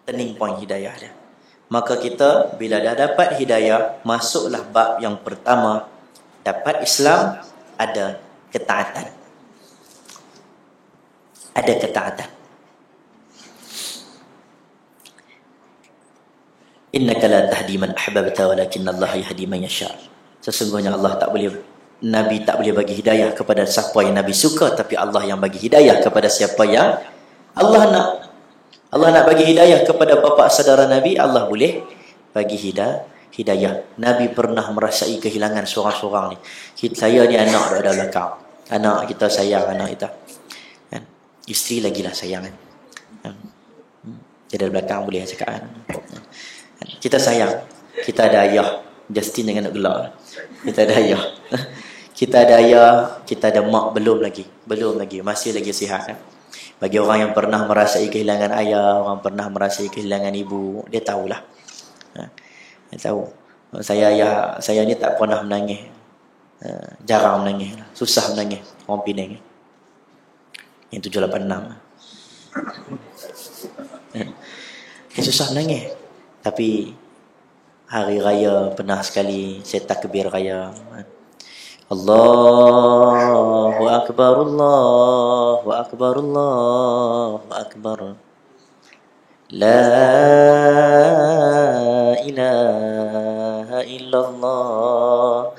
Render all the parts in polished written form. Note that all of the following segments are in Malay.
Turning point hidayah dia. Maka kita bila dah dapat hidayah, masuklah bab yang pertama. Dapat Islam, ada ketaatan. Ada ketaatan. Innaka la tahdi man ahbabta walakinna Allah yahdi man yasha. Sesungguhnya Nabi tak boleh bagi hidayah kepada siapa yang Nabi suka, tapi Allah yang bagi hidayah kepada siapa yang Allah nak. Allah nak bagi hidayah kepada bapa saudara Nabi, Allah boleh bagi hidayah. Nabi pernah merasai kehilangan seorang-seorang ni. Saya ni anak ada belakang. Anak kita sayang anak kita. Kan? Isteri lagi lah sayang kan. Dia ada belakang boleh cakap kan. Kita sayang. Kita ada ayah. Justin dengan nak gelak. Kita ada ayah. Kita ada ayah, kita ada mak, belum lagi, masih lagi sihat kan. Bagi orang yang pernah merasai kehilangan ayah, orang pernah merasai kehilangan ibu, dia tahulah. Dia tahu. Saya ni tak pernah menangis. Jarang menangis, susah menangis. Orang Penang. Yang 786. Susah menangis. Tapi hari raya pernah sekali saya takbir raya. Allahu Akbar, Allahu Akbar, Allahu Akbar. La ilaha illallah,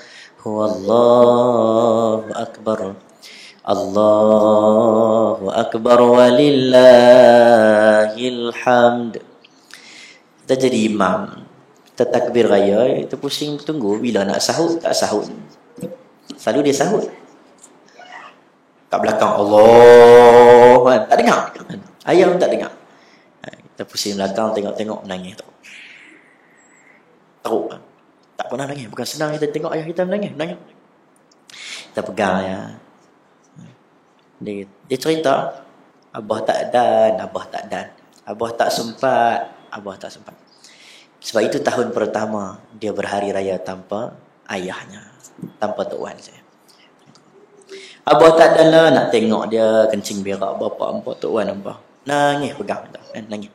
huwallahu akbar. Allahu Akbar walillahil hamd. Kita jadi imam, kita takbir raya, kita pusing tunggu bila nak sahut, tak sahut. Selalu dia sahut. Kat belakang Allah, tak dengar. Ayah pun tak dengar. Kita pusing belakang, tengok-tengok, menangis. Teruk. Tak pernah menangis. Bukan senang kita tengok ayah kita menangis. Kita pegang ya. Dia cerita, Abah tak dan. Abah tak sempat. Sebab itu tahun pertama dia berhari raya tanpa ayahnya, tanpa tok wan saya. Abah tak dan lah nak tengok dia kencing berak bapa ampak tok wan abah. Nangis pegang dah, nangis.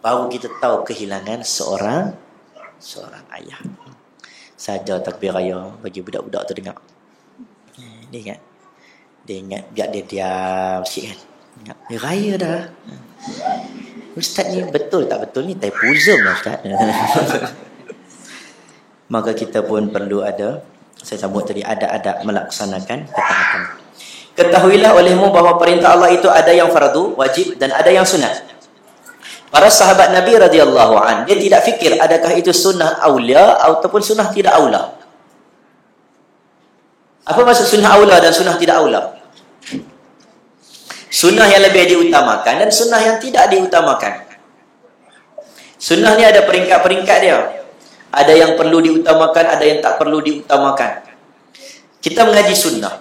Baru kita tahu kehilangan seorang ayah. Saja takbir raya bagi budak-budak tu dengar. Dia ingat biar dia diam sikit kan. Ingat dia raya dah. Ustaz ni betul tak betul ni typusm lah Ustaz. Maka kita pun perlu ada, saya sambut tadi, ada adab melaksanakan ketaatan. Ketahuilah olehmu bahawa perintah Allah itu ada yang fardu, wajib, dan ada yang sunat. Para sahabat Nabi radhiyallahu an, dia tidak fikir adakah itu sunnah aulia ataupun sunnah tidak aula. Apa maksud sunnah aula dan sunnah tidak aula? Sunnah yang lebih diutamakan dan sunnah yang tidak diutamakan. Sunnah ni ada peringkat-peringkat dia. Ada yang perlu diutamakan, ada yang tak perlu diutamakan. Kita mengaji sunnah.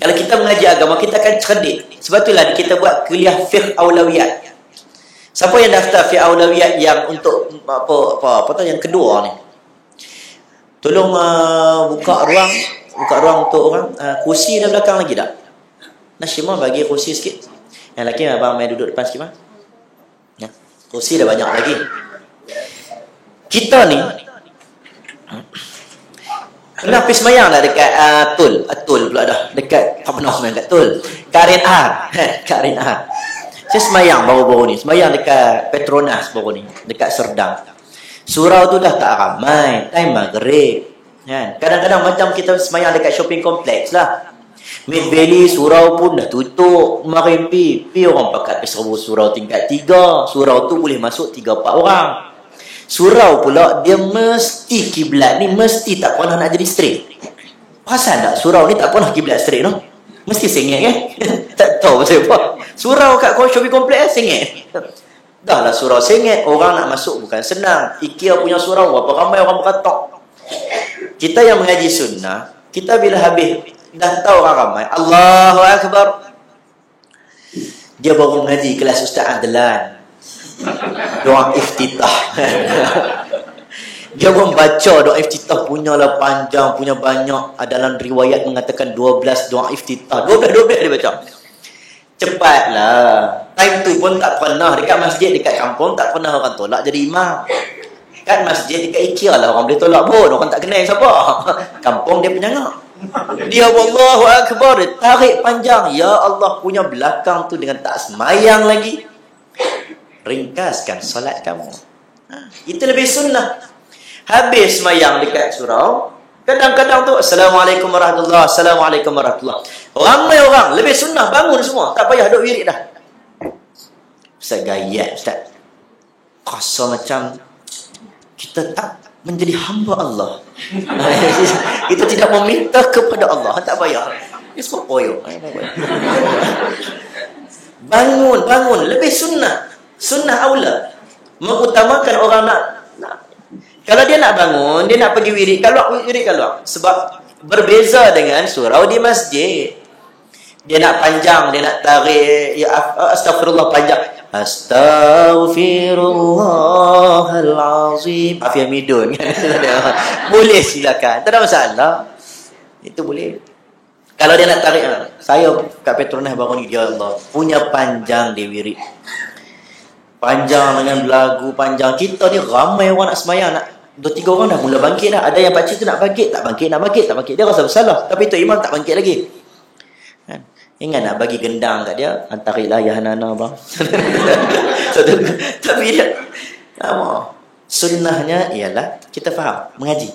Kalau kita mengaji agama, kita akan cerdik. Sebab itulah kita buat kuliah fiqh aulawiyat. Siapa yang daftar fiqh aulawiyat yang untuk apa yang kedua ni? Tolong buka ruang untuk orang. Kursi dah belakang lagi tak? Nasyimah bagi kursi sikit. Yang lelaki abang main duduk depan sikit bang. Ya. Kursi dah banyak lagi. Kita ni pernah pergi semayang dah dekat Tul pula dah. Dekat tak pernah semayang kat Tul. Karin R. Saya semayang baru-baru ni. Semayang dekat Petronas baru ni. Dekat Serdang. Surau tu dah tak ramai. Time maghrib. Kan? Kadang-kadang macam kita semayang dekat shopping complex lah. Mid Valley surau pun dah tutup. Kemarin pi orang pakat serbu surau tingkat 3. Surau tu boleh masuk 3-4 orang. Surau pula dia mesti kiblat ni mesti tak pernah nak jadi straight. Perasan tak surau ni tak pernah kiblat straight no? Mesti sengit kan? Tak tahu pasal apa. Surau kat shopping complex sengit. Dah lah surau sengit, orang nak masuk bukan senang. IKEA punya surau berapa ramai orang beratok. Kita yang mengaji sunnah, kita bila habis dah tahu orang ramai, Allahu Akbar, dia baru mengaji kelas Ustaz Adlan, doa iftitah. Dia pun baca doa iftitah, punyalah panjang, punya banyak. Dalam riwayat mengatakan 12 doa iftitah, 12 dia baca. Cepatlah. Time tu pun tak pernah dekat masjid dekat kampung tak pernah orang tolak jadi imam. Kan masjid dekat IKEA lah orang boleh tolak pun, orang tak kenal siapa. Kampung dia penyangak. Dia Allahu Akbar, tarik panjang. Ya Allah, punya belakang tu dengan tak semayang lagi. Ringkaskan solat kamu. Itu lebih sunnah. Habis semayang dekat surau, kadang-kadang tu Assalamualaikum warahmatullahi, Assalamualaikum warahmatullahi. Ramai orang, lebih sunnah bangun semua, tak payah duk wirid dah. Ustaz gayat Ustaz. Rasa macam kita tak menjadi hamba Allah. Kita tidak meminta kepada Allah, tak payah. Ini semua poyo. Bangun, lebih sunnah. Sunnah aula. Mengutamakan orang nak. Kalau dia nak bangun, dia nak pergi wirid, keluar. Sebab berbeza dengan surau di masjid. Dia nak panjang, dia nak tarik, ya astagfirullah panjang. Astaghfirullahalazim. Afia midun kan. Boleh silakan, tak ada masalah. Itu boleh. Kalau dia nak tarik, saya kat Petronas baru ni, ya Allah, punya panjang di wirid. Panjang dengan lagu panjang. Kita ni ramai orang nak semayang, nak 2-3 orang dah mula bangkit dah. Ada yang pakcik tu nak bangkit, tak bangkit. Dia rasa bersalah, tapi tu imam tak bangkit lagi. Kan? Ingat nak bagi gendang kat dia, antarilah ya Hanana bang. Tapi dia sunnahnya ialah kita faham, mengaji.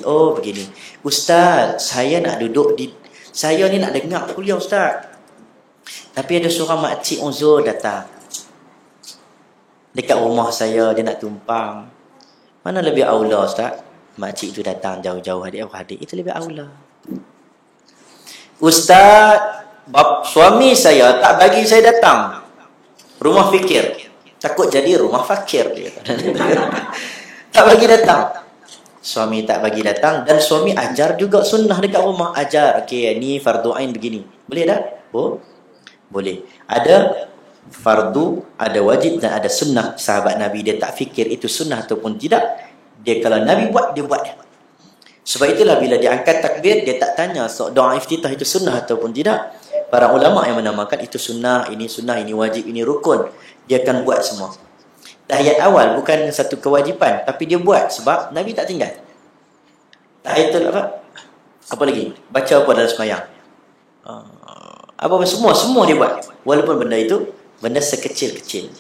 Oh begini, Ustaz, saya nak duduk di, saya ni nak dengar kuliah Ustaz, tapi ada seorang makcik uzur datang dekat rumah saya, dia nak tumpang. Mana lebih aula Ustaz? Makcik tu datang jauh-jauh, adik-adik, itu lebih aula. Ustaz, suami saya tak bagi saya datang rumah fikir, takut jadi rumah fakir dia. Tak bagi datang. Suami tak bagi datang, dan suami ajar juga sunnah dekat rumah, ajar. Okey, ni fardu ain begini. Boleh tak? Boleh. Ada fardu, ada wajib dan ada sunnah. Sahabat Nabi dia tak fikir itu sunnah ataupun tidak. Dia kalau Nabi buat, dia buat. Sebab itulah bila dia angkat takbir, dia tak tanya doa iftitah itu sunnah ataupun tidak. Para ulama yang menamakan itu sunnah, ini wajib, ini rukun. Dia akan buat semua. Tahiyat awal bukan satu kewajipan, tapi dia buat sebab Nabi tak tinggal. Tahiyatul apa lagi? Baca apa dalam sembahyang? Apa semua dia buat. Walaupun benda itu benda sekecil-kecil.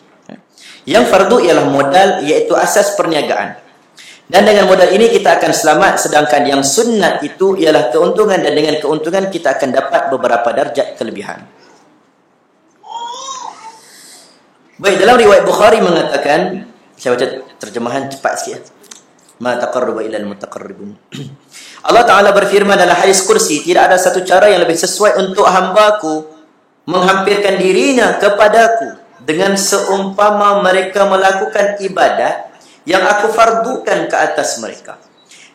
Yang fardu ialah modal, iaitu asas perniagaan. Dan dengan modal ini kita akan selamat, sedangkan yang sunnat itu ialah keuntungan, dan dengan keuntungan kita akan dapat beberapa darjat kelebihan. Baik, dalam riwayat Bukhari mengatakan, saya baca terjemahan cepat sikit. Ma taqarraba ilal mutaqarribun. Allah Ta'ala berfirman dalam hadis kursi, tidak ada satu cara yang lebih sesuai untuk hambaku menghampirkan dirinya kepadaku dengan seumpama mereka melakukan ibadat yang aku fardukan ke atas mereka.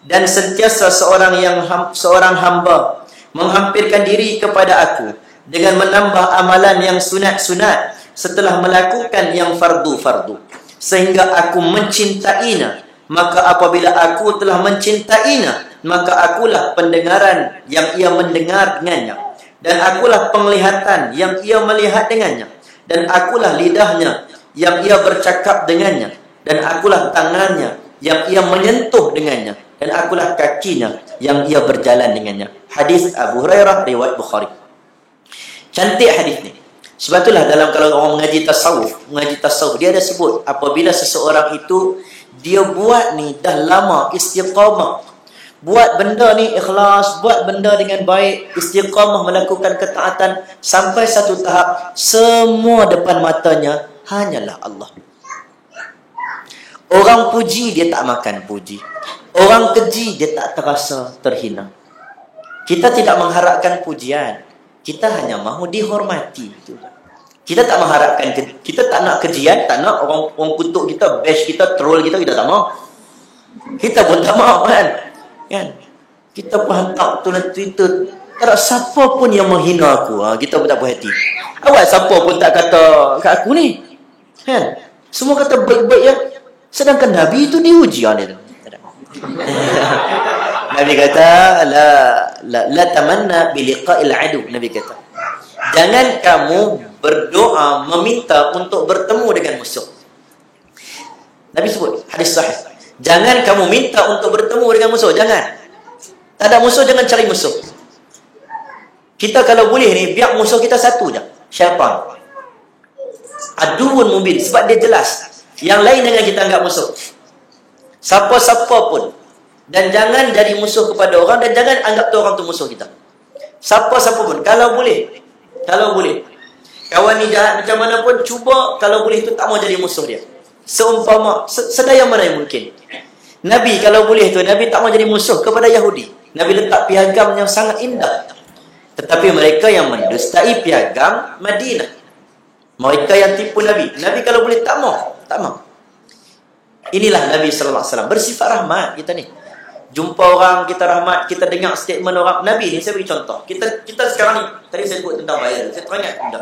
Dan sentiasa seorang hamba menghampirkan diri kepada aku dengan menambah amalan yang sunat-sunat setelah melakukan yang fardu-fardu, sehingga aku mencintainya. Maka apabila aku telah mencintainya, maka akulah pendengaran yang ia mendengar dengannya, dan akulah penglihatan yang ia melihat dengannya, dan akulah lidahnya yang ia bercakap dengannya, dan akulah tangannya yang ia menyentuh dengannya, dan akulah kakinya yang ia berjalan dengannya. Hadis Abu Hurairah, riwayat Bukhari. Cantik hadis ni. Sebab itulah dalam kalau orang mengaji tasawuf, dia ada sebut apabila seseorang itu dia buat ni dah lama istiqamah, buat benda ni ikhlas, buat benda dengan baik, istiqamah melakukan ketaatan sampai satu tahap semua depan matanya hanyalah Allah. Orang puji dia tak makan puji, orang keji dia tak terasa terhina. Kita tidak mengharapkan pujian, kita hanya mahu dihormati. Kita tak mengharapkan, kita tak nak kejian, tak nak orang kutuk kita, bash kita, troll kita tak mahu. Kita pun tak mahu kan. Kita pun hantar tulis Twitter, tak ada siapa pun yang menghina aku, kita pun tak puas hati. Awak siapa pun tak kata kat aku ni, kan? Semua kata baik-baik ya. Sedangkan Nabi itu diuji dia. Nabi kata la tamanna bi liqa'il adu. Nabi kata, jangan kamu berdoa meminta untuk bertemu dengan musuh. Nabi sebut hadis sahih, jangan kamu minta untuk bertemu dengan musuh, jangan. Tak ada musuh, jangan cari musuh. Kita kalau boleh ni, biar musuh kita satu je, syaitan. Aduun mubin, sebab dia jelas. Yang lain dengan kita anggap musuh, siapa-siapa pun. Dan jangan jadi musuh kepada orang, dan jangan anggap tu orang tu musuh kita. Siapa-siapa pun, kalau boleh. Kawan ni jahat macam mana pun, cuba kalau boleh tu tak mau jadi musuh dia. Seumpama, sedaya mana yang mungkin. Nabi kalau boleh tu, Nabi tak mau jadi musuh kepada Yahudi. Nabi letak piagam yang sangat indah. Tetapi mereka yang mendustai piagam Madinah, mereka yang tipu Nabi, Nabi kalau boleh tak mau. Inilah Nabi SAW, bersifat rahmat. Kita ni jumpa orang, kita rahmat. Kita dengar statement orang. Nabi ni, saya beri contoh. Kita sekarang ni, tadi saya sebut tentang viral, saya teringat benda.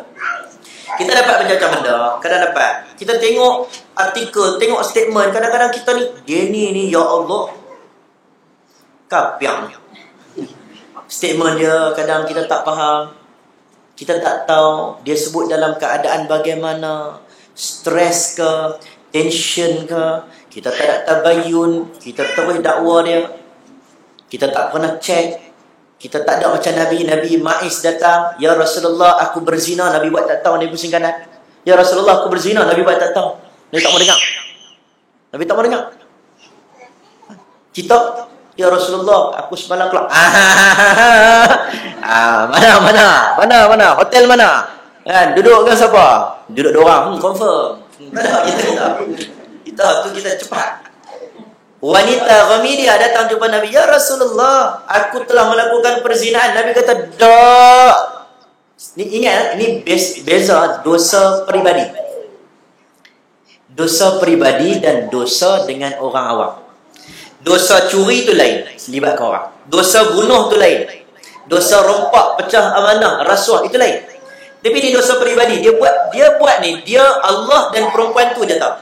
Kita dapat macam-macam benda. Kadang dapat, kita tengok artikel, tengok statement. Kadang-kadang kita ni, dia ni ya Allah, kapiak ni. Statement dia kadang kita tak faham. Kita tak tahu dia sebut dalam keadaan bagaimana, stres ke, tension ke. Kita tak ada tabayun, kita terus dakwa dia. Kita tak pernah check. Kita tak ada macam Nabi Ma'is datang, ya Rasulullah aku berzina, Nabi buat tak tahu, Nabi pusing kanan. Ya Rasulullah aku berzina, Nabi buat tak tahu. Nabi tak mau dengar. Nabi tak mau dengar. Kita, ya Rasulullah aku semalam keluar. Mana? Hotel mana? Kan, duduk dengan siapa? Duduk dua orang. Confirm. Kita cepat. Wanita Ghamidiah datang jumpa Nabi, ya Rasulullah aku telah melakukan perzinahan. Nabi kata, dak. Ingat, ini beza dosa peribadi. Dosa peribadi dan dosa dengan orang awam. Dosa curi tu lain, libatkan orang. Dosa bunuh tu lain. Dosa rompak, pecah amanah, rasuah, itu lain. Tapi ni dosa peribadi. Dia buat ni, dia Allah dan perempuan tu dia tahu.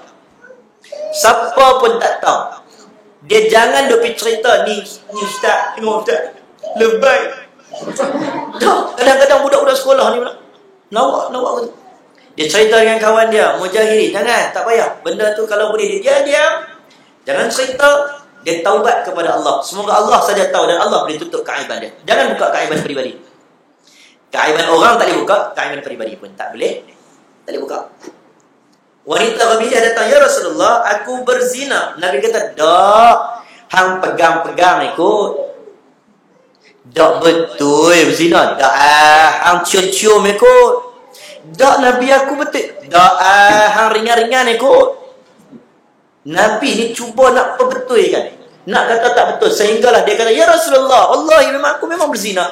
Siapa pun tak tahu. Dia jangan duk cerita ni ustaz, tengok ustaz, lebay. Kadang-kadang budak-budak sekolah ni pula lawak. Dia cerita dengan kawan dia, Mujahidin, jangan, tak payah. Benda tu kalau boleh dia diam. Jangan cerita. Dia taubat kepada Allah. Semoga Allah saja tahu dan Allah boleh tutup keaiban dia. Jangan buka keaiban peribadi. Keaiban orang tak boleh buka, keaiban peribadi pun tak boleh buka. Wanita Ghamidiah datang, ya Rasulullah aku berzina. Nabi kata, dak, hang pegang-pegang ikut. Dak betul berzina. Dak, hang cium-cium ikut. Dak, Nabi aku betul. Dak, hang ringan-ringan ikut. Nabi ni cuba nak perbetulkan, nak kata tak betul, sehinggalah dia kata, ya Rasulullah wallahi aku memang berzina.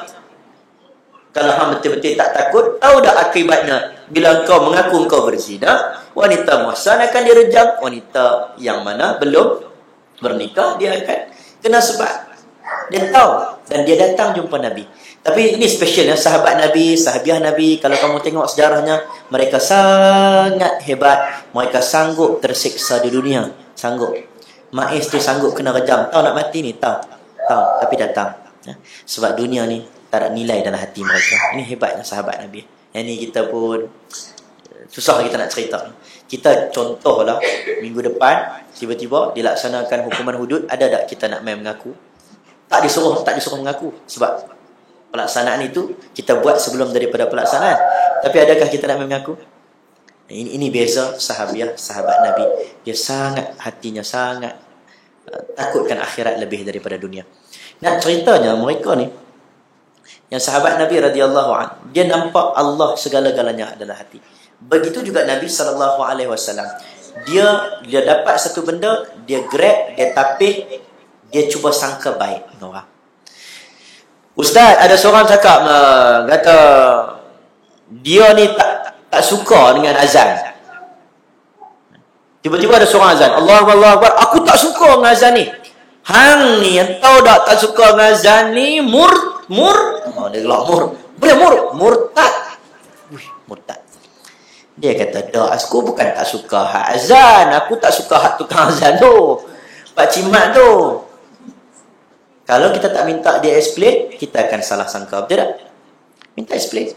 Kalau hang betul-betul tak takut, tahu tak akibatnya bila engkau mengaku engkau berzina? Wanita muhsan akan direjam. Wanita yang mana belum bernikah, dia akan kena sebab. Dia tahu dan dia datang jumpa Nabi. Tapi ini special ya, sahabat Nabi, sahabiah Nabi. Kalau kamu tengok sejarahnya, mereka sangat hebat. Mereka sanggup tersiksa di dunia. Sanggup. Ma'is tu sanggup kena rejam. Tahu nak mati ni? Tahu. Tapi datang. Sebab dunia ni tak ada nilai dalam hati mereka. Ini hebatnya sahabat Nabi. Yang ni kita pun susah kita nak cerita. Kita contohlah, minggu depan tiba-tiba dilaksanakan hukuman hudud. Ada tak kita nak main mengaku? Tak disuruh mengaku. Sebab pelaksanaan itu kita buat sebelum daripada pelaksanaan. Tapi adakah kita nak mengaku? Ini beza sahabiah, sahabat Nabi. Dia sangat, hatinya sangat takutkan akhirat lebih daripada dunia. Nak ceritanya mereka ni, yang sahabat Nabi radhiyallahu anhu, dia nampak Allah segala-galanya adalah hati. Begitu juga Nabi SAW. Dia dapat satu benda, dia grab, dia tapih, dia cuba sangka baik dengan orang. Ustaz, ada seorang cakap kata dia ni tak suka dengan azan. Tiba-tiba ada seorang azan, Allahu Akbar, aku tak suka dengan azan ni. Hang ni yang tahu tak suka dengan azan ni dia gelak murtad. Murtad. Dia kata, dak, aku bukan tak suka hak azan, aku tak suka hak tukang azan tu, Pak Cimat tu. Kalau kita tak minta dia explain, kita akan salah sangka. Betul tak? Minta explain.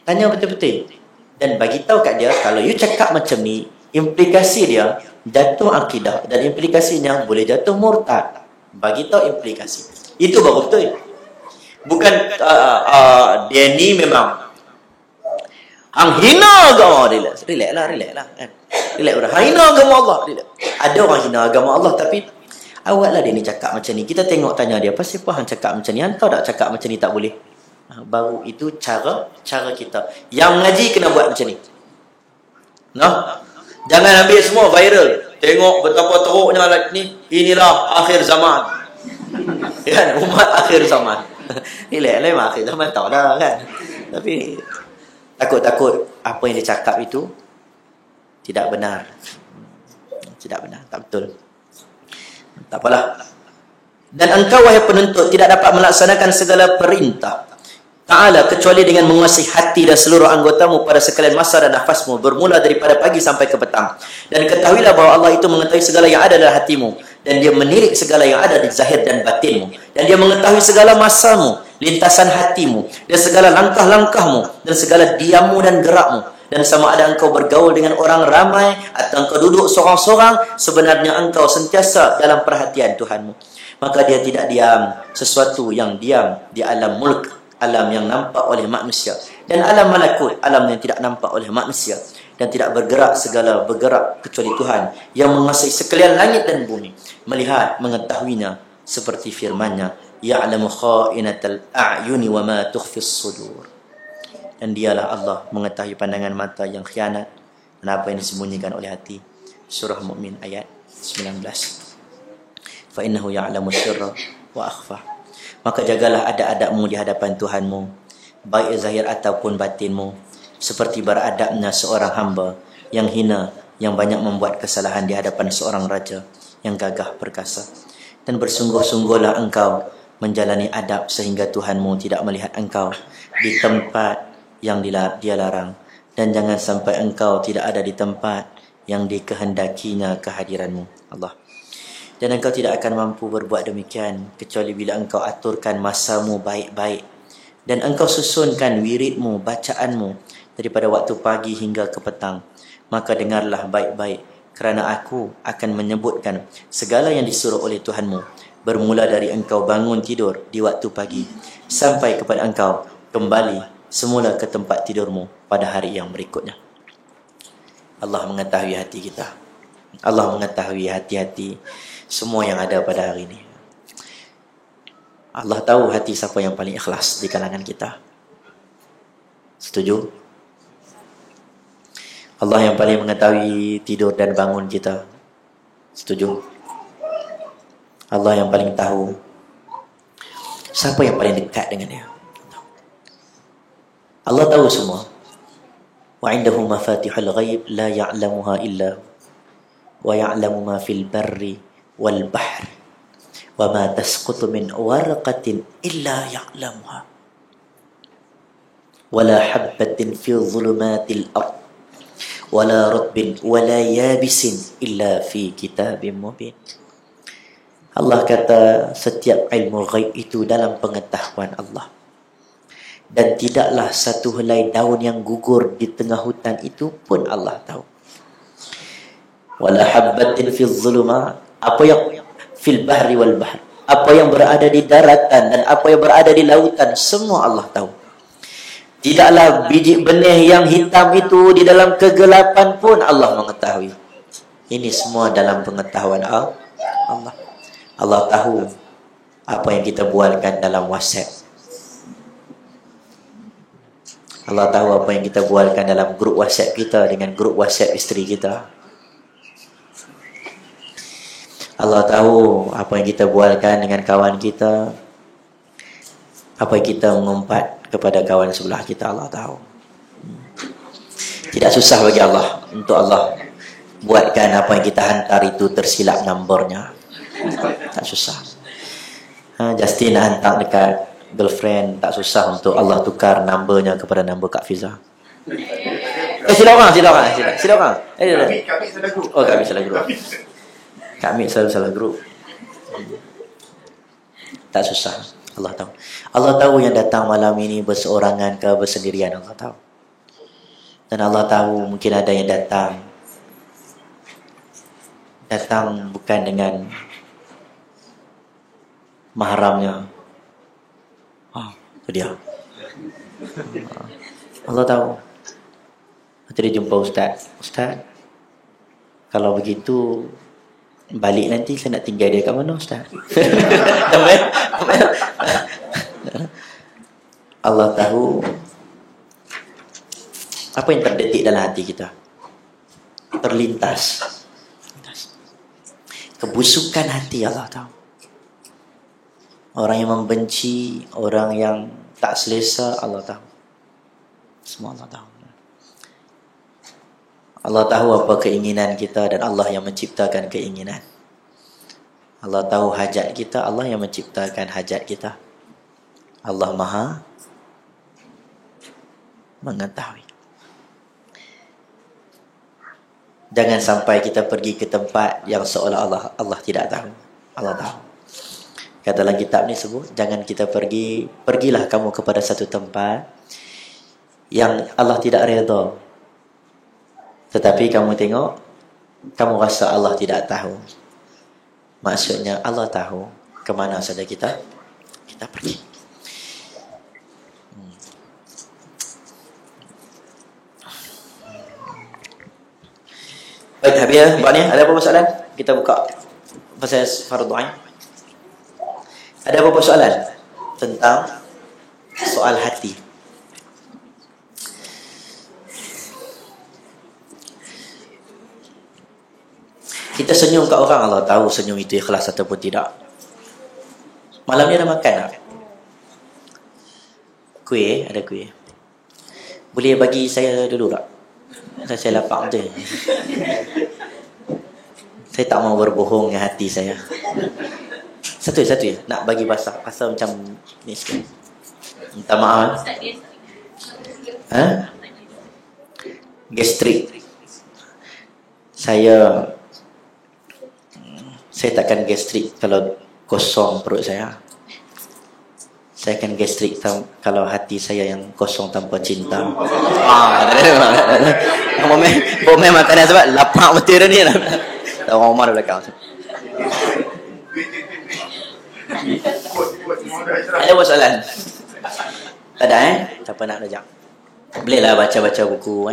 Tanya betul-betul. Dan bagi tahu kat dia, kalau you cakap macam ni, implikasi dia jatuh akidah, dan implikasinya boleh jatuh murtad. Bagi tahu implikasi. Itu baru betul. Bukan dia ni memang hang hina agama. Relax lah kan. Relax dah. Hina agama Allah. Relax. Ada orang hina agama Allah, tapi awaklah dia ni cakap macam ni. Kita tengok tanya dia, pasal apa hang cakap macam ni? Hang tahu tak cakap macam ni tak boleh? Baru itu cara kita. Yang mengaji kena buat macam ni. Nah, jangan ambil semua viral. Tengok betapa teruknya ni. Inilah akhir zaman. Kan, umat akhir zaman. Relax lah, akhir zaman tahu dah kan. Tapi takut-takut apa yang dia cakap itu tidak benar. Tidak benar, tak betul. Tak apalah. Dan engkau wahai penuntut tidak dapat melaksanakan segala perintah Ta'ala kecuali dengan menguasai hati dan seluruh anggotamu pada sekalian masa dan nafasmu, bermula daripada pagi sampai ke petang. Dan ketahuilah bahawa Allah itu mengetahui segala yang ada dalam hatimu, dan dia menilik segala yang ada di zahir dan batinmu, dan dia mengetahui segala masamu, lintasan hatimu, dan segala langkah-langkahmu, dan segala diammu dan gerakmu. Dan sama ada engkau bergaul dengan orang ramai atau engkau duduk seorang-seorang, sebenarnya engkau sentiasa dalam perhatian Tuhanmu. Maka dia tidak diam sesuatu yang diam di alam mulk, alam yang nampak oleh manusia, dan alam malakut, alam yang tidak nampak oleh manusia, dan tidak bergerak kecuali Tuhan yang menguasai sekalian langit dan bumi, melihat mengetahuinya seperti firman-Nya, ya'lamu kha'inatal a'yuni wa ma tukhfis sudur. Dan dialah Allah mengetahui pandangan mata yang khianat dan apa yang disembunyikan oleh hati. Surah Mukmin ayat 19. Fa innahu ya'lamu sirra wa akhfa. Maka jagalah adab-adabmu di hadapan Tuhanmu, baik zahir ataupun batinmu, seperti beradabnya seorang hamba yang hina, yang banyak membuat kesalahan di hadapan seorang raja yang gagah perkasa. Dan bersungguh-sungguhlah engkau menjalani adab sehingga Tuhanmu tidak melihat engkau di tempat yang dia larang, dan jangan sampai engkau tidak ada di tempat yang dikehendakinya kehadiranmu. Allah. Dan engkau tidak akan mampu berbuat demikian kecuali bila engkau aturkan masamu baik-baik, dan engkau susunkan wiridmu, bacaanmu daripada waktu pagi hingga ke petang. Maka dengarlah baik-baik, kerana aku akan menyebutkan segala yang disuruh oleh Tuhanmu, bermula dari engkau bangun tidur di waktu pagi, sampai kepada engkau kembali semula ke tempat tidurmu pada hari yang berikutnya. Allah mengetahui hati kita. Allah mengetahui hati-hati semua yang ada pada hari ini. Allah tahu hati siapa yang paling ikhlas di kalangan kita. Setuju? Allah yang paling mengetahui tidur dan bangun kita. Setuju? Allah yang paling tahu siapa yang paling dekat dengan dia. Allah tahu semua. Wa 'indahu mafatihul ghaib la ya'lamuha illa hu, wa ya'lamu ma fil barri wal bahr, wa ma tasqutu min warqatin illa ya'lamuha, wa la habbatin fi dhulumatil ard, wa la ratbin wa la yabisin illa fi kitabim mubin. Allah kata setiap ilmu ghaib itu dalam pengetahuan Allah, dan tidaklah satu helai daun yang gugur di tengah hutan itu pun Allah tahu. Wala habbatin fi dhulumat, apa yang fil bahri wal bahr, apa yang berada di daratan dan apa yang berada di lautan, semua Allah tahu. Tidaklah biji benih yang hitam itu di dalam kegelapan pun Allah mengetahui. Ini semua dalam pengetahuan Allah. Allah tahu apa yang kita bualkan dalam WhatsApp. Allah tahu apa yang kita bualkan dalam grup WhatsApp kita dengan grup WhatsApp isteri kita. Allah tahu apa yang kita bualkan dengan kawan kita, apa yang kita mengumpat kepada kawan sebelah kita. Allah tahu. Tidak susah bagi Allah untuk Allah buatkan apa yang kita hantar itu tersilap nombornya. Tak susah. Justin hantar dekat girlfriend, tak susah untuk Allah tukar numbernya kepada nombor Kak Fiza. Sila orang. Oh, kami salah grup. Kami selalu salah grup. Tak susah. Allah tahu. Allah tahu yang datang malam ini berseorangan ke bersendirian. Allah tahu. Dan Allah tahu mungkin ada yang datang bukan dengan mahramnya. Itu dia. Allah tahu. Nanti dia jumpa Ustaz, kalau begitu balik nanti saya nak tinggal dia kat mana Ustaz? Allah tahu apa yang terdetik dalam hati kita. Terlintas kebusukan hati, Allah tahu. Orang yang membenci, orang yang tak selesa, Allah tahu. Semua Allah tahu. Allah tahu apa keinginan kita dan Allah yang menciptakan keinginan. Allah tahu hajat kita, Allah yang menciptakan hajat kita. Allah Maha mengetahui. Jangan sampai kita pergi ke tempat yang seolah-olah Allah tidak tahu. Allah tahu. Kata dalam kitab ni sebut, jangan kita pergilah kamu kepada satu tempat yang Allah tidak redha. Tetapi kamu tengok, kamu rasa Allah tidak tahu. Maksudnya Allah tahu ke mana saja kita pergi. Baik, habis buat ni. Ada apa soalan? Kita buka pasal fardu ain. Ada apa soalan tentang soal hati? Kita senyum kat orang, Allah tahu senyum itu ikhlas ataupun tidak. Malam ni ada makan tak? Kuih, ada kuih. Boleh bagi saya dulu tak? Saya lapar je. Saya tak mau berbohong dengan hati saya. Satu ya. Nak bagi pasal macam ni sikit. Minta maaf. Gastrik. Saya takkan gastrik kalau kosong perut saya. Saya akan gastrik kalau hati saya yang kosong tanpa cinta. Bomel makanan sebab lapar betul ni. Orang Umar belakang. Ada soalan? Tak ada Siapa nak belajar? Bolehlah baca-baca buku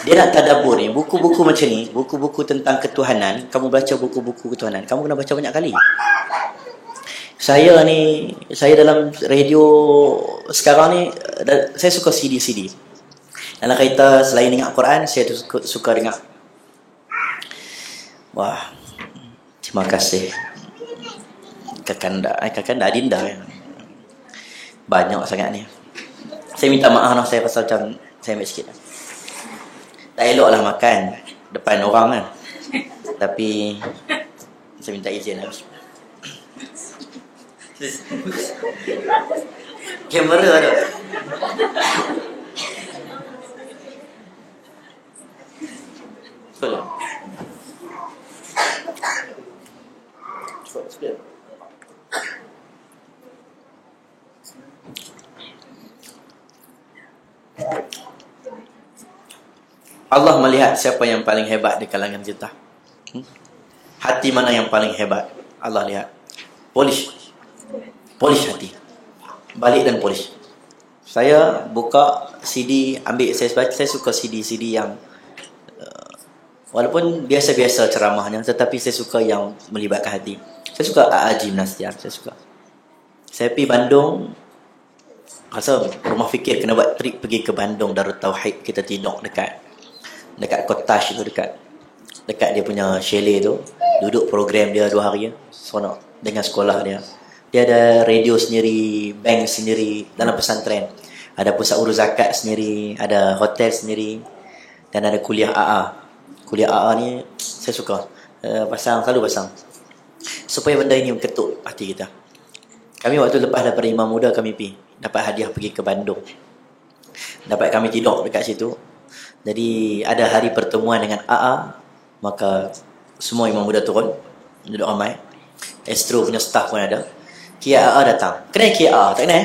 Dia nak tadabbur ni. Buku-buku macam ni, buku-buku tentang ketuhanan. Kamu baca buku-buku ketuhanan, kamu kena baca banyak kali. Saya dalam radio sekarang ni, saya suka CD. Dalam kaitan selain dengar Quran, saya suka dengar. Wah, terima kasih Kakanda Adinda. Banyak sangat ni. Saya minta maaf saya pasal macam saya ambil sikit. Tak eloklah makan depan orang kan. Tapi saya minta izin lah. Kamera ada. Betul. Allah melihat siapa yang paling hebat di kalangan kita. Hati mana yang paling hebat? Allah lihat. Polish hati. Balik dan polish. Saya buka CD, ambil saya suka CD yang walaupun biasa-biasa ceramahnya, tetapi saya suka yang melibatkan hati. Saya suka A.A. Nastiar, saya suka. Saya pergi Bandung, rasa rumah fikir kena buat trip pergi ke Bandung Darut Tauhid. Kita tidur dekat Kotash tu, dekat dia punya chalet tu. Duduk program dia 2 hari seronok dengan sekolah dia. Dia ada radio sendiri, bank sendiri dalam pesantren. Ada pusat urus zakat sendiri, ada hotel sendiri, dan ada kuliah AA. Kuliah AA ni saya suka. Selalu pasang. Supaya benda ini ketuk hati kita. Kami waktu lepas daripada Imam Muda, kami dapat hadiah pergi ke Bandung. Dapat kami tidur dekat situ. Jadi ada hari pertemuan dengan AA, maka semua Imam Muda turun, duduk ramai. Astro punya staff pun ada. Kia AA datang. Kenal Kia AA? Tak kenal?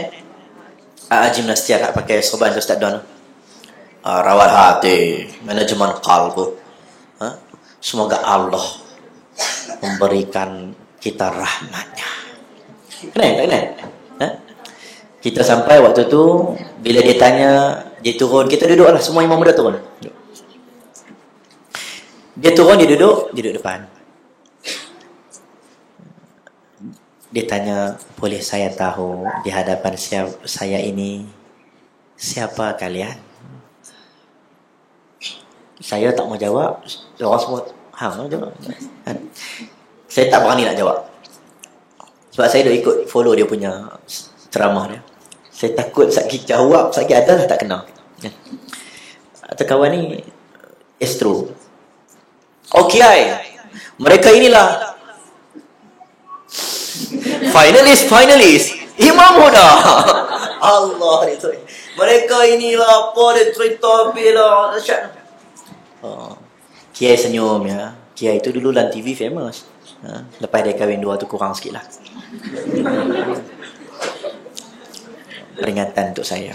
AA Gymnastiar tak pakai sorban tu Ustaz Don. rawat hati, manajemen kalbu. Semoga Allah memberikan kita rahmatnya. Kena? Kita sampai waktu tu, bila dia tanya, dia turun, kita duduklah, semua imam muda turun. Dia turun, dia duduk depan. Dia tanya, boleh saya tahu di hadapan saya ini siapa kalian? Saya tak mau jawab. Orang semua hang jawab. Saya tak berani nak jawab. Sebab saya dah ikut follow dia punya ceramah dia. Saya takut sakit jawab, sakit adalah tak kena. Atau kawan ni Astro. Okay, mereka inilah finalis Imam Huda. Allah itu. Mereka inilah apa dia cerita bila Kiai senyum ya. Kiai itu dulu Lan TV famous. Lepas dia kahwin dua tu kurang sikit lah. Peringatan untuk saya.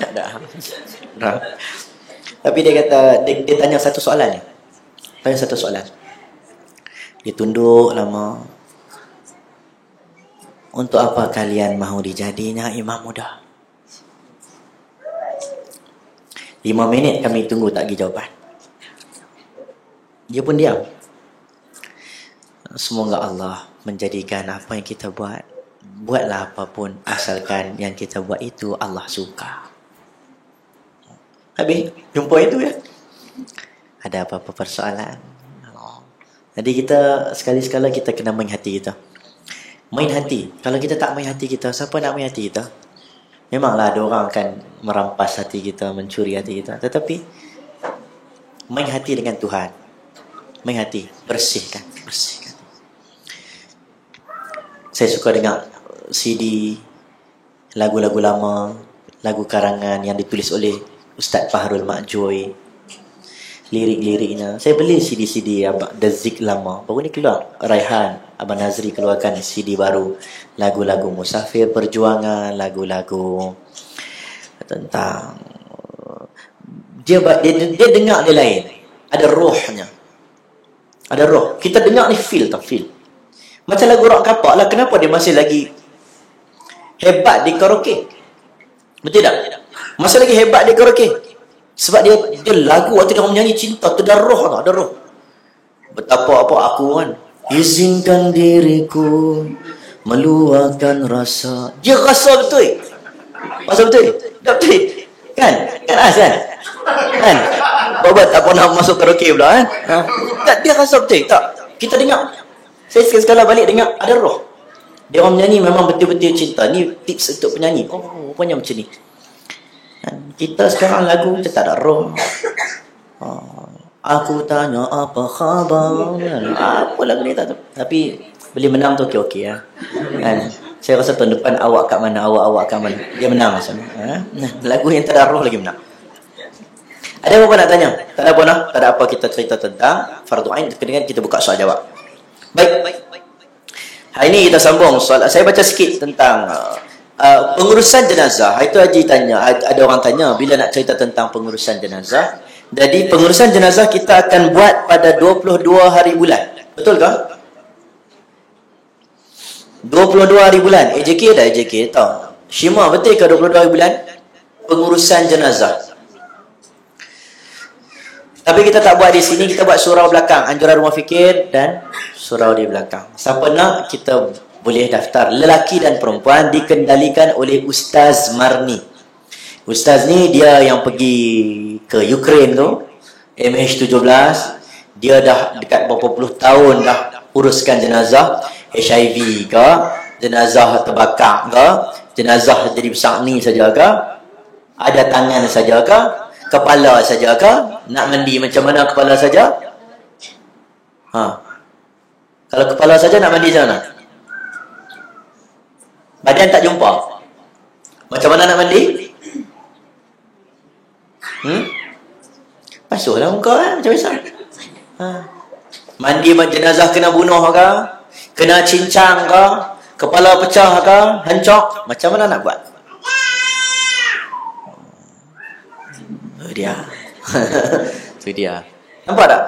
Tak ada. Tapi dia kata, dia tanya satu soalan ni. Dia tunduk lama. Untuk apa kalian mahu dijadinya imam muda? 5 minit kami tunggu tak pergi jawapan. Dia pun diam. Semoga Allah menjadikan apa yang kita buatlah apapun, asalkan yang kita buat itu Allah suka. Habis jumpa itu ya. Ada apa-apa persoalan? Jadi kita sekali-sekala kita kena main hati kita. Main hati. Kalau kita tak main hati kita, siapa nak main hati kita? Memanglah ada orang akan merampas hati kita, mencuri hati kita. Tetapi main hati dengan Tuhan. Main hati, bersihkan. Saya suka dengar CD lagu-lagu lama, lagu karangan yang ditulis oleh Ustaz Fahrul Makjoy. Lirik-liriknya. Saya beli CD-CD The Zik lama. Baru ni keluar Raihan Abang Nazri keluarkan CD baru. Lagu-lagu Musafir Perjuangan, lagu-lagu tentang dia dengar dia lain. Ada rohnya. Ada roh. Kita dengar ni feel. Macam lagu rock kapak lah. Kenapa dia masih lagi hebat di karaoke? Betul tak? Masih lagi hebat di karaoke. Sebab dia lagu waktu dia menyanyi cinta tu ada roh tak? Ada roh. Betapa apa aku kan, izinkan diriku meluahkan rasa. Dia rasa betul. Rasa betul. Tak betul. Kan asal. Kan? Bapak tak pernah masuk karaoke pula kan? Tak, dia rasa betul. Tak. Kita dengar. Saya sekali balik dengar ada roh. Dia orang menyanyi memang betul-betul cinta. Ni tips untuk penyanyi. Oh, rupanya macam ni. Kita sekarang lagu kita tak ada roh. Aku tanya apa khabar. Apa lagu ni tak tahu. Tapi beli menang tu okey ya. Kan? Saya rasa tahun depan awak kat mana, awak kat mana. Dia menang macam. Lagu yang tak ada roh lagi menang. Ada apa nak tanya? Tak ada apa nak? Tak ada apa kita cerita tentang fardu ain. Kemudian kita buka soal jawab. Baik. Hari ini kita sambung soal. Saya baca sikit tentang pengurusan jenazah. Itu Haji tanya, ada orang tanya bila nak cerita tentang pengurusan jenazah. Jadi pengurusan jenazah kita akan buat pada 22 hari bulan. Betul ke? 22 hari bulan. AJK ada AJK tahu. Syima betul ke 22 hari bulan? Pengurusan jenazah. Tapi kita tak buat di sini, kita buat surau belakang. Anjuran Rumah Fikir dan surau di belakang. Siapa nak kita boleh daftar. Lelaki dan perempuan dikendalikan oleh Ustaz Marni. Ustaz ni dia yang pergi ke Ukraine tu, MH17. Dia dah dekat berapa puluh tahun dah uruskan jenazah HIV ke, jenazah terbakar ke, jenazah jadi besar ni saja ke, ada tangan saja ke, kepala saja ke, nak mandi macam mana kepala saja? Kalau kepala saja nak mandi macam mana? Badan tak jumpa. Macam mana nak mandi? Basuhlah muka kan, macam biasa. Mandi jenazah kena bunuh ke? Kena cincang ke? Kepala pecah ke? Hancur? Macam mana nak buat? Tu dia. Tu dia. Nampak tak?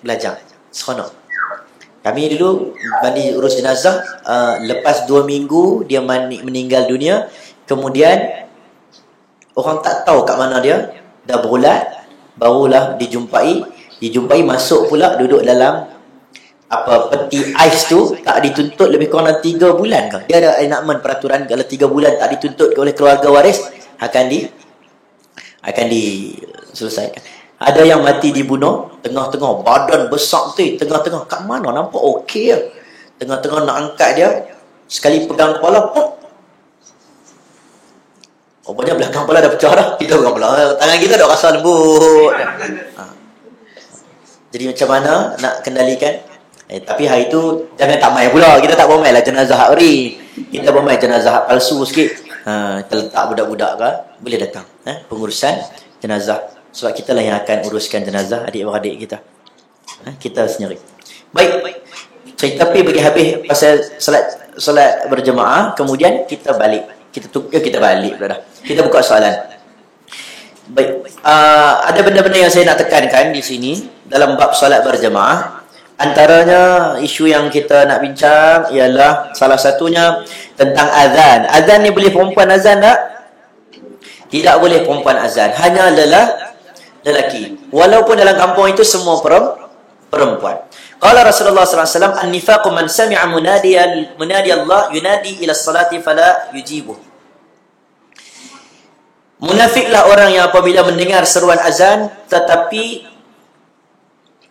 Belajar. Seronok. Kami dulu mandi urus jenazah, lepas 2 minggu dia meninggal dunia, kemudian orang tak tahu kat mana dia, dah berulat, barulah dijumpai masuk pula duduk dalam peti ais tu, tak dituntut lebih kurang 3 bulan ke. Dia ada enactment peraturan kalau 3 bulan tak dituntut oleh keluarga waris akan diselesaikan. Ada yang mati dibunuh tengah-tengah, badan besar tu, tengah-tengah kat mana nampak okey ya. Tengah-tengah nak angkat dia, sekali pegang kepala, pop. Rupanya belakang kepala dah pecah dah. Kita pegang kepala, tangan kita dah rasa lembut. Jadi macam mana nak kendalikan? Tapi hari tu jangan tak main pula. Kita tak bermain lah jenazah hari. Kita bermain jenazah palsu sikit. Kita letak budak-budak ke, boleh datang pengurusan jenazah. Sebab kita lah yang akan uruskan jenazah adik-beradik kita. Kita sendiri. Baik. Tapi bagi habis pasal solat berjemaah, kemudian kita balik. Kita balik dah. Kita buka soalan. Baik. Ada benda-benda yang saya nak tekankan di sini dalam bab solat berjemaah. Antaranya isu yang kita nak bincang ialah salah satunya tentang azan. Azan ni boleh perempuan azan tak? Tidak boleh perempuan azan. Hanya lelaki. Walaupun dalam kampung itu semua perempuan. Qala Rasulullah sallallahu alaihi wasallam, "An-nifaqu man sami'a munadi Allah yunadi ila salati fala yujibu." Munafiklah orang yang apabila mendengar seruan azan tetapi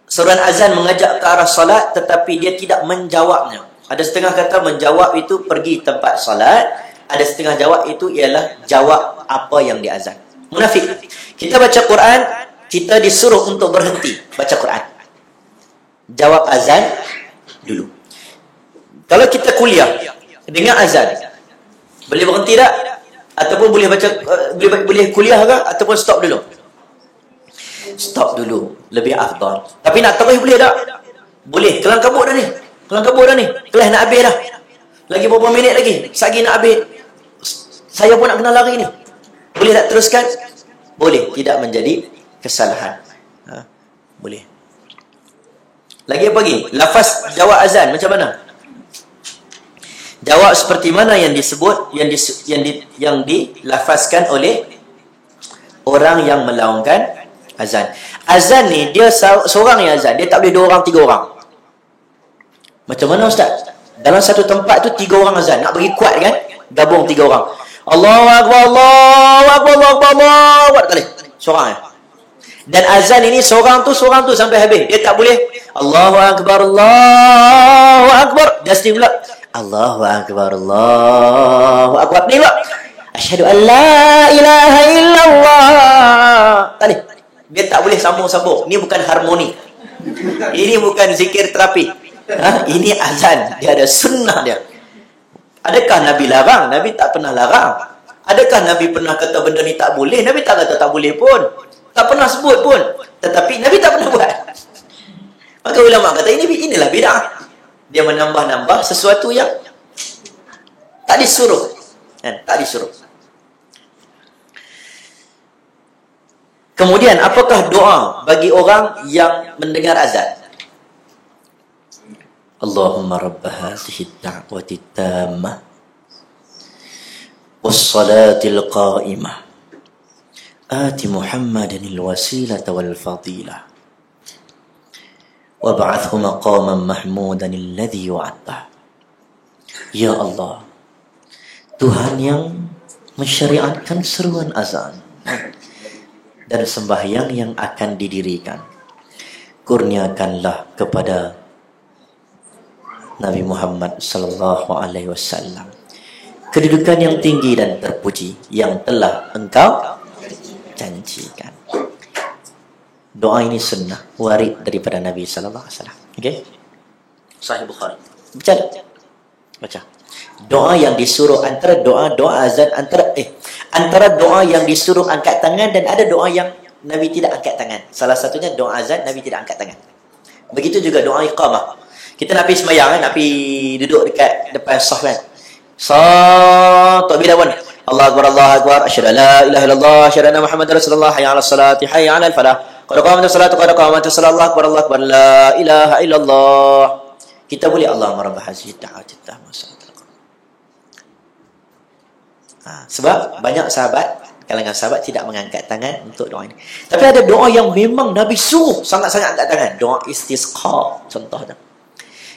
seruan azan mengajak ke arah salat tetapi dia tidak menjawabnya. Ada setengah kata menjawab itu pergi tempat salat, ada setengah jawab itu ialah jawab apa yang diazan. Munafik. Kita baca Quran, kita disuruh untuk berhenti baca Quran. Jawab azan dulu. Kalau kita kuliah dengar azan, boleh berhenti tak? Ataupun boleh baca boleh kuliah ke ataupun stop dulu? Stop dulu, lebih afdal. Tapi nak terus boleh tak? Boleh. Kelang kabut dah ni. Kelas nak habis dah. Lagi beberapa minit lagi, sagi nak habis. Saya pun nak kena lari ni. Boleh tak teruskan? Boleh, tidak menjadi kesalahan. Boleh. Lagi apa lagi? Lafaz jawab azan macam mana? Jawab seperti mana yang disebut, yang dilafazkan oleh orang yang melaungkan azan. Azan ni dia seorang yang azan, dia tak boleh 2 orang 3 orang. Macam mana ustaz? Dalam satu tempat tu 3 orang azan, nak bagi kuat kan? Gabung 3 orang. Allahu akbar, Allahu akbar, Allahu akbar, Allahu akbar. Tak boleh. Seorang ya. Dan azan ini seorang tu sampai habis. Dia tak boleh Allahu akbar, Allahu akbar. Dia mesti pula Allahu akbar, Allahu akbar. Ni pula asyhadu an la ilaha illallah. Tak boleh. Dia tak boleh sambung-sambung. Ini bukan harmoni. Ini bukan zikir terapi. Ini azan. Dia ada sunnah dia. Adakah Nabi larang? Nabi tak pernah larang. Adakah Nabi pernah kata benda ni tak boleh? Nabi tak kata tak boleh pun. Tak pernah sebut pun. Tetapi Nabi tak pernah buat. Maka ulama kata inilah bid'ah. Dia menambah-nambah sesuatu yang tak disuruh. Tak disuruh. Kemudian apakah doa bagi orang yang mendengar azan? Allahumma rabb hadhihi ad-da'wati at-tammah was-salati al-qa'imah ati Muhammadan al-wasilata wal-fadilah wab'athhu maqaman mahmudan alladhi wa'adtah. Ya Allah, Tuhan yang mensyariatkan seruan azan dan sembahyang yang akan didirikan, kurniakanlah kepada Nabi Muhammad sallallahu alaihi wasallam kedudukan yang tinggi dan terpuji yang telah Engkau janjikan. Doa ini sunnah warid daripada Nabi sallallahu alaihi wasallam. Okey? Sahih Bukhari. Baca. Doa yang disuruh antara doa azan antara doa yang disuruh angkat tangan dan ada doa yang Nabi tidak angkat tangan. Salah satunya doa azan Nabi tidak angkat tangan. Begitu juga doa iqamah. Kita nak pergi sembahyang nak pergi duduk dekat depan saf kan. Saf tak bila pun. Allah Akbar, Allah Akbar, asyhadu an la ilaha illallah, asyhadu anna Muhammadar Rasulullah, hayya 'alas salati, hayya 'alal falah, qad qamatis salatu, qad qamatis salat, Allah Akbar, Allah Akbar, la ilaha illallah. Kita boleh Allahumma rabb hazihi da'wati tammah. Sebab banyak sahabat, kalangan sahabat tidak mengangkat tangan untuk doa ini. Tapi ada doa yang memang Nabi suruh sangat-sangat angkat tangan. Doa istisqa contohnya.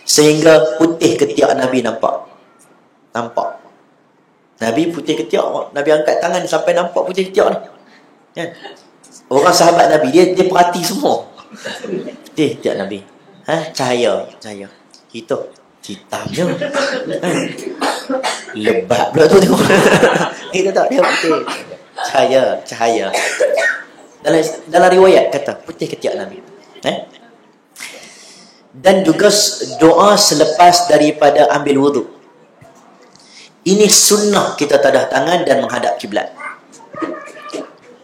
Sehingga putih ketiak Nabi nampak. Nabi putih ketiak, Nabi angkat tangan sampai nampak putih ketiak ni. Kan? Orang sahabat Nabi dia perhati semua. Putih ketiak Nabi. Cahaya. Kita hitamnya. Lebat pula tu tengok. Kita tak dia putih. Cahaya. Dalam riwayat kata putih ketiak Nabi. Dan juga doa selepas daripada ambil wudu. Ini sunnah kita tadah tangan dan menghadap kiblat.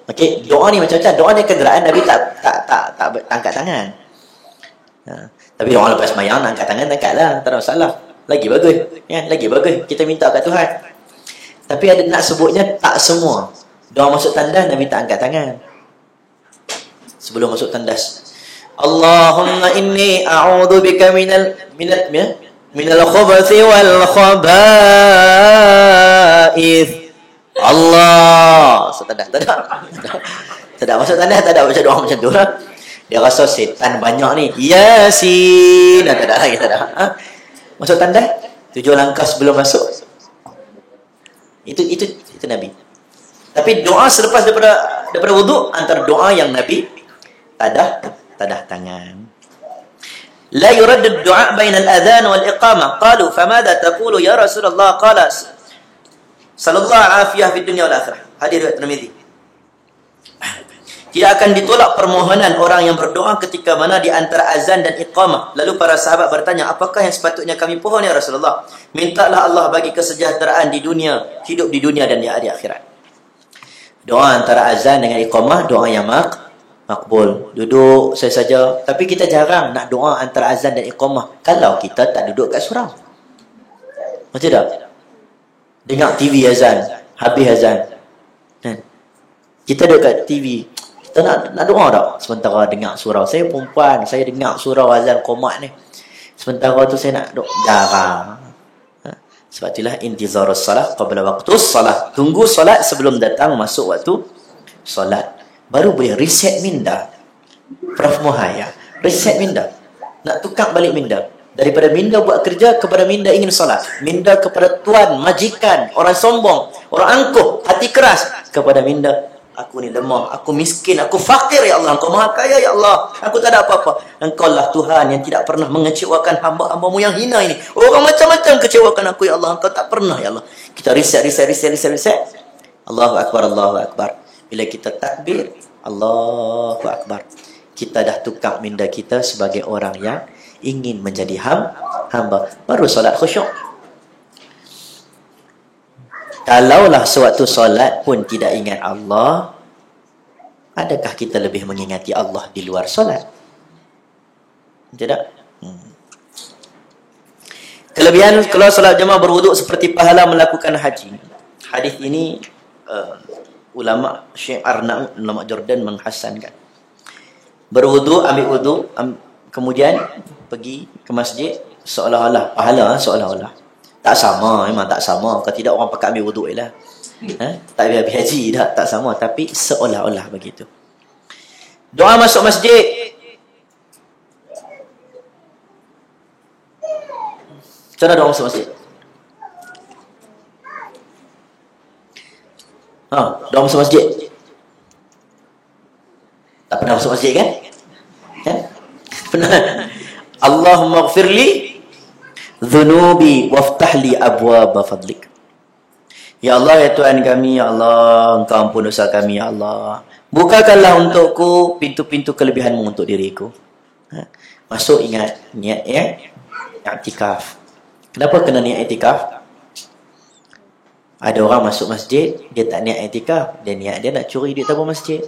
Okey, doa ni macam-macam. Doa ni kegeraan Nabi tak angkat tangan. Tapi doa lepas sembahyang nak angkat tangan, angkatlah, tak ada masalah. Lagi bagus, ya, lagi bagus. Kita minta kat Tuhan. Tapi ada nak sebutnya tak semua. Doa masuk tandas Nabi tak angkat tangan. Sebelum masuk tandas. Allahumma inni a'udzubika minal khubuthi wal khaba'ith. Allah. Tak ada masuk tandas, tak ada baca doa macam tu lah. Dia rasa setan banyak ni. Yasin. Tak ada. Masuk tandas 7 langkah sebelum masuk. Itu Nabi. Tapi doa selepas daripada wuduk, antara doa yang Nabi tadah tangan. La yurad ad-du'a bain al-adhan wal iqamah. Qalu famadha taqulu ya Rasulullah? Qala sallallahu afiyah fid dunya wal akhirah. Hadis riwayat Tirmizi. Tidak akan ditolak permohonan orang yang berdoa ketika mana di antara azan dan iqamah. Lalu para sahabat bertanya, apakah yang sepatutnya kami pohon ya Rasulullah? Mintalah Allah bagi kesejahteraan di dunia, hidup di dunia dan di hari akhirat. Doa antara azan dengan iqamah, doa yang makbul. Duduk saja. Tapi kita jarang nak doa antara azan dan iqamah kalau kita tak duduk kat surau. Macam tak? Dengar TV azan, habis azan. Kita duduk kat TV. Kita nak doa tak? Sementara dengar surau. Saya perempuan, saya dengar surau azan qomat ni. Sementara tu saya nak doa. Jarang. Sebab itulah intizarus salat qabla waqtus salat. Tunggu solat sebelum datang masuk waktu solat. Baru boleh reset minda. Prof Muhaya, reset minda. Nak tukar balik minda. Daripada minda buat kerja kepada minda ingin solat. Minda kepada tuan, majikan, orang sombong, orang angkuh, hati keras, kepada minda aku ni lemah, aku miskin, aku fakir ya Allah, Engkau maha kaya ya Allah, aku tak ada apa-apa. Engkau lah Tuhan yang tidak pernah mengecewakan hamba-hambamu yang hina ini. Orang macam-macam kecewakan aku ya Allah, Engkau tak pernah ya Allah. Kita reset. Allahu Akbar, Allahu Akbar. Bila kita takbir, Allahu Akbar, kita dah tukar minda kita sebagai orang yang ingin menjadi hamba. Baru solat khusyuk. Kalaulah sewaktu solat pun tidak ingat Allah, adakah kita lebih mengingati Allah di luar solat? Tidak. Kelebihan kalau solat jemaah berwuduk seperti pahala melakukan haji. Hadis ini ulama Syekh Arnaud, ulama Jordan menghasankan. Berwuduk, ambil wuduk, kemudian pergi ke masjid, seolah-olah pahala, seolah-olah. Tak sama, memang tak sama. Kalau tidak orang pakai ambil wuduk je lah. Tak habis haji dah, tak sama. Tapi seolah-olah begitu. Doa masuk masjid. Macam mana doa masuk masjid? Doa masuk masjid. Tak pernah masuk masjid kan? Pernah. Allahumma ghafirli dhunubi waftahli abwaba fadlik. Ya Allah, ya Tuhan kami, ya Allah, Engkau ampun dosa kami, ya Allah. Bukakanlah untukku pintu-pintu kelebihanmu untuk diriku. Masuk ingat niat ya, i'tikaf. Kenapa kena niat i'tikaf? Ada orang masuk masjid, dia tak niat i'tikaf, dia niat dia nak curi duit tabung masjid.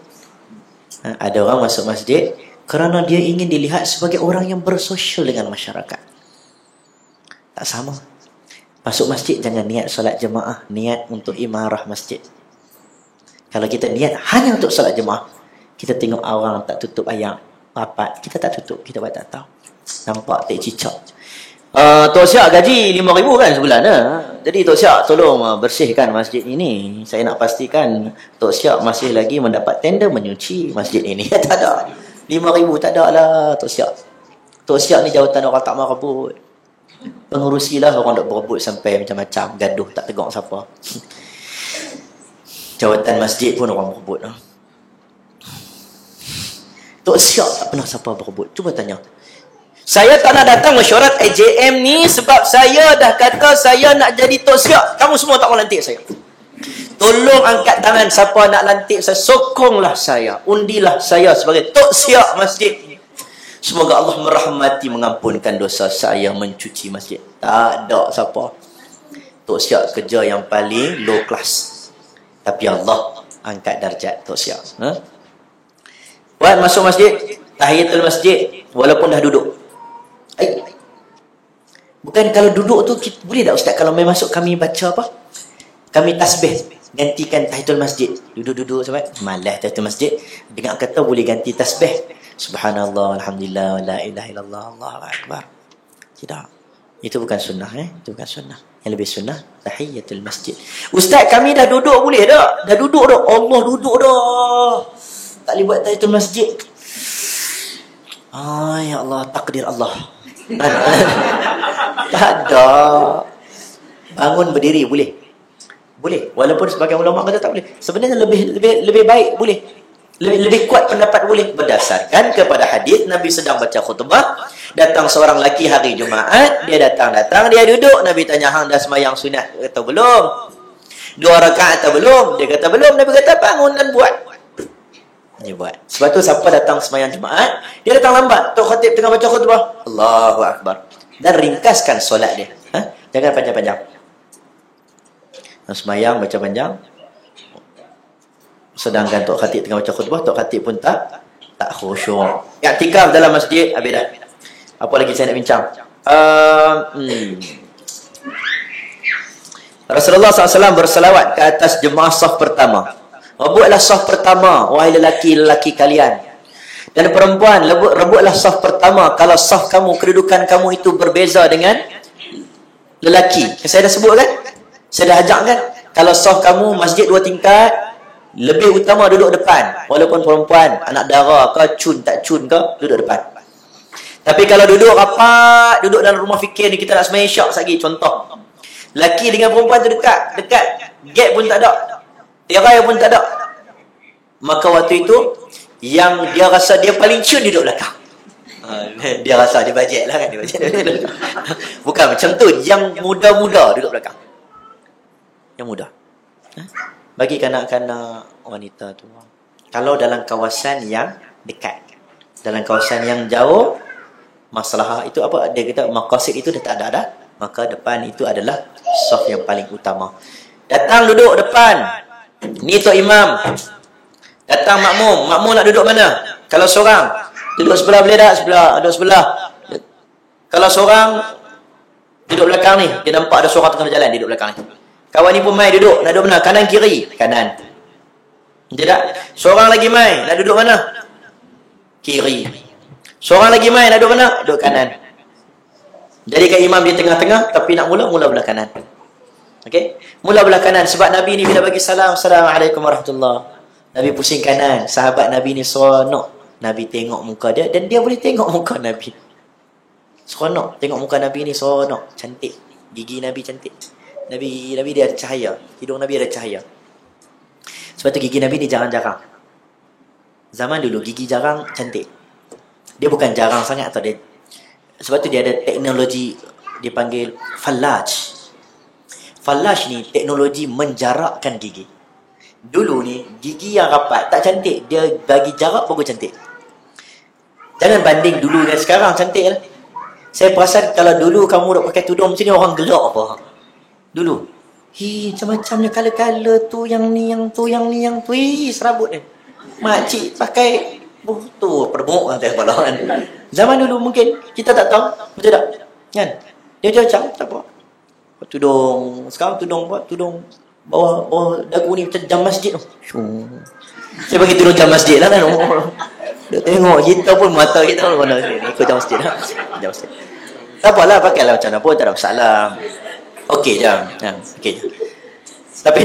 Ada orang masuk masjid kerana dia ingin dilihat sebagai orang yang bersosial dengan masyarakat. Tak sama. Masuk masjid jangan niat solat jemaah, niat untuk imarah masjid. Kalau kita niat hanya untuk solat jemaah, kita tengok orang tak tutup ayam rapat, kita tak tutup, kita buat tak tahu. Nampak tak cicak. Tok Siak gaji 5,000 kan sebulan. Jadi Tok Siak tolong bersihkan masjid ini. Saya nak pastikan Tok Siak masih lagi mendapat tender menyuci masjid ini. Tak ada. 5,000 tak ada lah Tok Siak. Tok Siak ni jawatan orang tak mau rebut. Pengurusilah orang tak berebut sampai macam-macam. Gaduh tak tegak siapa. Jawatan masjid pun orang berebut. Tok Siak tak pernah siapa berebut. Cuba tanya. Saya tak nak datang mesyuarat AJM ni sebab saya dah kata saya nak jadi Tok Siak. Kamu semua tak mau lantik saya. Tolong angkat tangan siapa nak lantik saya. Sokonglah saya. Undilah saya sebagai Tok Siak masjid ni. Semoga Allah merahmati mengampunkan dosa saya mencuci masjid. Tak ada siapa. Tok Siak kerja yang paling low class. Tapi Allah angkat darjat Tok Siak. Buat masuk masjid. Tahiyatul masjid. Walaupun dah duduk. Bukan kalau duduk tu kita, boleh tak Ustaz kalau masuk kami baca apa? Kami tasbih, gantikan tahiyatul masjid. Duduk-duduk sampai malas tahiyatul masjid. Dengar kata boleh ganti tasbih. Subhanallah, alhamdulillah, la ilaha illallah, Allahu akbar. Tidak. Itu bukan sunnah Itu bukan sunnah. Yang lebih sunnah tahiyatul masjid. Ustaz kami dah duduk boleh tak? Dah duduk dah. Allah duduk dah. Tak boleh buat tahiyatul masjid. Ya Allah, takdir Allah. Tak ada. Bangun berdiri boleh. Boleh. Walaupun sebagian ulama kata tak boleh. Sebenarnya lebih baik boleh. Lebih kuat pendapat boleh berdasarkan kepada hadis Nabi sedang baca khutbah, datang seorang lelaki hari Jumaat, dia datang, dia duduk, Nabi tanya hang dah sembahyang sunat? Dia kata belum. 2 rakaat atau belum? Dia kata belum. Nabi kata bangun dan buat. Dia buat. Sebab tu siapa datang sembahyang Jumaat, dia datang lambat. Tok khatib tengah baca khutbah, Allahu akbar. Dan ringkaskan solat dia. Jangan panjang-panjang. Sembahyang baca panjang. Sedangkan Tok khatib tengah baca khutbah, Tok khatib pun tak khusyuk. Iktikaf dalam masjid, habis dah. Apa lagi saya nak bincang? Rasulullah SAW berselawat ke atas jemaah saf pertama. Rebutlah saf pertama, wahai lelaki-lelaki kalian. Dan perempuan, rebutlah saf pertama kalau saf kamu, kedudukan kamu itu berbeza dengan lelaki. Saya dah sebut kan? Saya dah ajak kan? Kalau saf kamu masjid 2 tingkat, lebih utama duduk depan. Walaupun perempuan, anak dara ke, cun tak cun ke, duduk depan. Tapi kalau duduk rapat, duduk dalam rumah fikir ni, kita nak sembahyang isyak lagi, contoh. Lelaki dengan perempuan tu dekat. Gap pun tak ada. Tirai pun tak ada. Maka waktu itu yang dia rasa dia paling cun duduk belakang. Dia rasa dia bajet lah kan. Bukan macam tu. Yang muda-muda duduk belakang. Yang muda. Bagi kanak-kanak wanita tu. Kalau dalam kawasan yang dekat, dalam kawasan yang jauh, masalah itu apa? Dia kata maqasid itu dah tak ada dah. Maka depan itu adalah saf yang paling utama. Datang duduk depan. Ni Tok Imam. Datang makmum. Makmum nak duduk mana? Kalau seorang, duduk sebelah boleh tak? Duduk sebelah. Kalau seorang, duduk belakang ni. Dia nampak ada seorang tengah jalan, duduk belakang ni. Kawan ni pun mai duduk. Nak duduk mana? Kanan kiri? Kanan. Betul tak? Seorang lagi mai. Nak duduk mana? Kiri. Seorang lagi mai. Nak duduk mana? Duduk kanan. Jadi kan imam di tengah-tengah, tapi nak mula belah kanan. Okey, mula belah kanan sebab Nabi ni bila bagi salam, Assalamualaikum warahmatullahi. Nabi pusing kanan, sahabat Nabi ni seronok. Nabi tengok muka dia dan dia boleh tengok muka Nabi. Seronok tengok muka Nabi ni, seronok, cantik. Gigi Nabi cantik. Nabi dia ada cahaya, hidung Nabi ada cahaya. Sebab tu gigi Nabi ni jarang-jarang. Zaman dulu gigi jarang cantik. Dia bukan jarang sangat atau dia. Sebab tu dia ada teknologi dipanggil fallaj. Fallaj ni teknologi menjarakkan gigi. Dulu ni gigi yang rapat tak cantik, dia bagi jarak baru cantik. Jangan banding dulu dan sekarang cantik lah. Saya perasan kalau dulu kamu duk pakai tudung macam ni orang gelak apa. Dulu. Macam-macamnya kala-kala tu yang ni yang tu yang ni yang tu. Serabut dia. Makcik pakai tu perbuk atas kepala kan. Zaman dulu mungkin kita tak tahu, betul tak? Kan? Dia macam tak apa. Tudung, sekarang tudung apa? Tudung bawah dagu ni macam jam masjid tu. Saya bagi tudung jam masjid lah kan. Dia tengok kita pun mata kita pun mana ni ikut jam masjid lah. Jam masjid. Tak apalah, pakailah macam mana pun, tak ada masalah. Okey je. Okey je. Tapi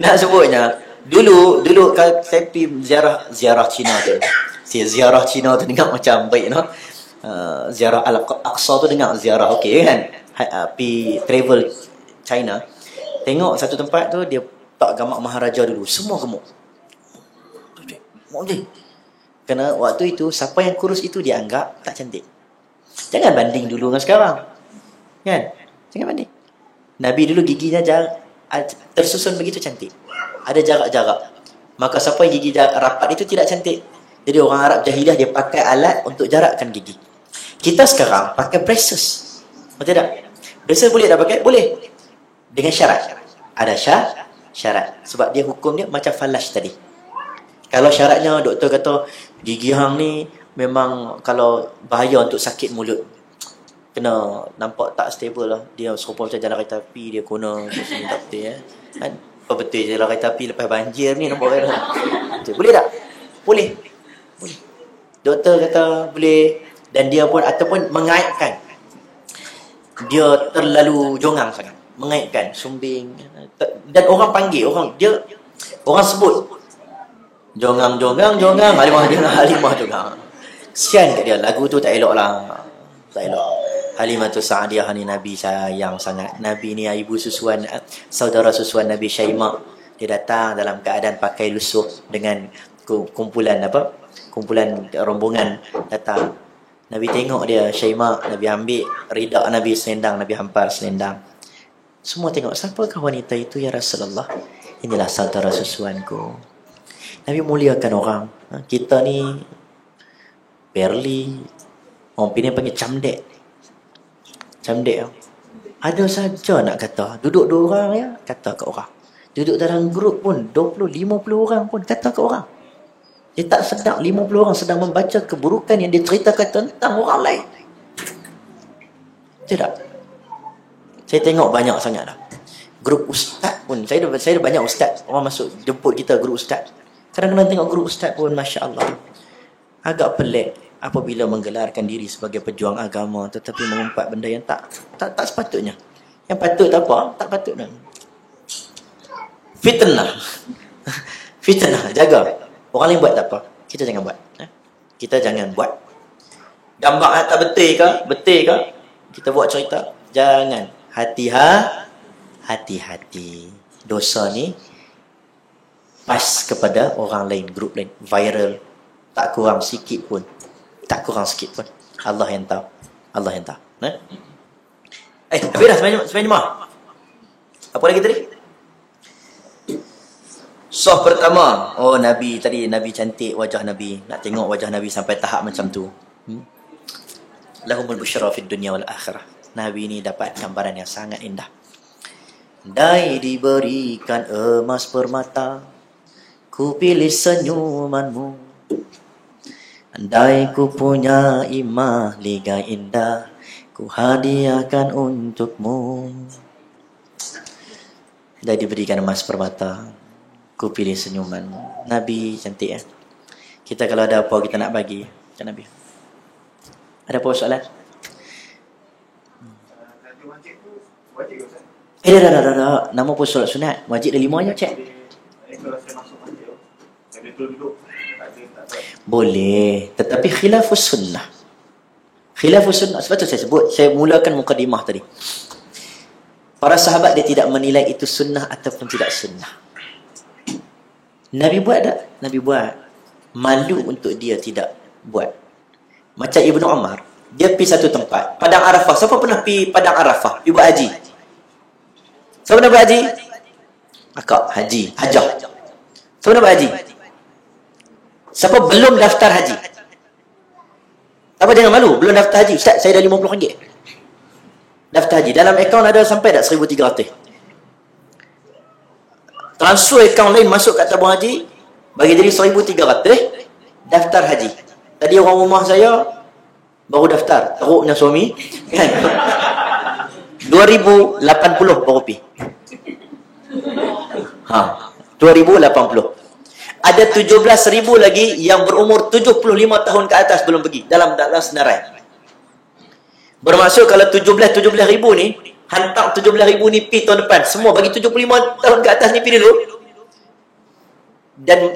nak sebutnya dulu kalau saya pergi ziarah Cina tu. Ziarah Cina tu dengar macam baik no. Ziarah Al-Aqsa tu dengar ziarah okey kan. Pergi travel China. Tengok satu tempat tu dia tak gambar maharaja dulu, semua gemuk. Kerana waktu itu siapa yang kurus itu dianggap tak cantik. Jangan banding dulu dengan sekarang. Kan? Jangan banding. Nabi dulu giginya tersusun begitu cantik. Ada jarak-jarak. Maka siapa yang gigi rapat itu tidak cantik. Jadi orang Arab jahiliah dia pakai alat untuk jarakkan gigi. Kita sekarang pakai braces. Betul tak? Braces boleh tak pakai? Boleh. Dengan syarat. Ada syarat. Sebab dia hukum dia macam falash tadi. Kalau syaratnya doktor kata gigi hang ni memang kalau bahaya untuk sakit mulut. Kena nampak tak stable lah. Dia serupa macam jalan kereta api, dia guna sini tak betul ya. Kan? Apa betul jalan kereta api lepas banjir ni nampak kan? Boleh tak? Boleh. Doktor kata boleh. Dan dia pun ataupun mengaitkan. Dia terlalu jongang sangat. Mengaitkan, sumbing. Dan orang panggil, orang sebut jongang, Halimah jongang. Kesian kat dia, lagu tu tak elok lah. Tak elok. Halimah tu Sa'adiyah ni Nabi sayang sangat. Nabi ni ibu susuan, saudara susuan Nabi Syaimah. Dia datang dalam keadaan pakai lusuh dengan kumpulan rombongan datang. Nabi tengok dia Syaimah, Nabi ambil ridak Nabi selendang, Nabi hampar selendang. Semua tengok, siapakah wanita itu ya Rasulullah? Inilah saudara susuanku. Nabi muliakan orang. Kita ni barely, orang Penang panggil camdek. Ada saja nak kata. Duduk 2 orang ya, kata ke orang. Duduk dalam grup pun 20-50 orang pun kata ke orang. Dia tak sedang 50 orang sedang membaca keburukan yang dia ceritakan tentang orang lain. Tidak. Saya tengok banyak sangat dah. Grup ustaz pun. Saya ada banyak ustaz. Orang masuk jemput kita grup ustaz. Kadang-kadang tengok grup ustaz pun, Masya Allah. Agak pelik apabila menggelarkan diri sebagai pejuang agama tetapi mengumpat benda yang tak sepatutnya. Yang patut tak apa? Tak patut dah. Fitnah. Jaga. Orang lain buat tak apa. Kita jangan buat. Kita jangan buat. Gambar tak betul ke? Kita buat cerita. Jangan. Hati-hati. Dosa ni pas kepada orang lain, grup lain, viral, tak kurang sikit pun. Allah yang tahu. Habis dah sebenarnya mah. Apa lagi tadi? Soh pertama, Nabi cantik wajah Nabi. Nak tengok wajah Nabi sampai tahap macam tu. Lahumul busyra fid dunya wal akhirah. Nabi ni dapat gambaran yang sangat indah. Andai diberikan emas permata, ku pilih senyumanmu. Andai ku punya imah liga indah, ku hadiahkan untukmu. Andai diberikan emas permata, ku pilih senyumanmu. Nabi cantik ya. Kita kalau ada apa kita nak bagi macam Nabi. Ada apa soalan? Dah. Nama pun solat sunat. Wajib ada 5 je, cik. Boleh. Tetapi khilafus sunnah. Sebab tu saya mulakan mukadimah tadi. Para sahabat dia tidak menilai itu sunnah ataupun tidak sunnah. Nabi buat tak? Nabi buat. Malu untuk dia tidak buat. Macam Ibnu Umar. Dia pergi satu tempat. Padang Arafah. Siapa pernah pergi Padang Arafah? Ibu Haji. Siapa nak berhaji? Akak, haji, hajah. Siapa nak berhaji? Siapa belum daftar haji? Apa jangan malu, belum daftar haji. Ustaz, saya dah RM50. Daftar haji. Dalam akaun ada sampai tak 1,300? Transfer akaun lain masuk kat tabung haji, bagi jadi 1,300, daftar haji. Tadi orang rumah saya baru daftar, teruknya suami kan. 2 2080 baru pi. 2080. Ada 17,000 lagi yang berumur 75 tahun ke atas belum pergi dalam senarai. Bermaksud kalau 17,000 ni, hantar 17,000 ni pi tahun depan. Semua bagi 75 tahun ke atas ni pi dulu. Dan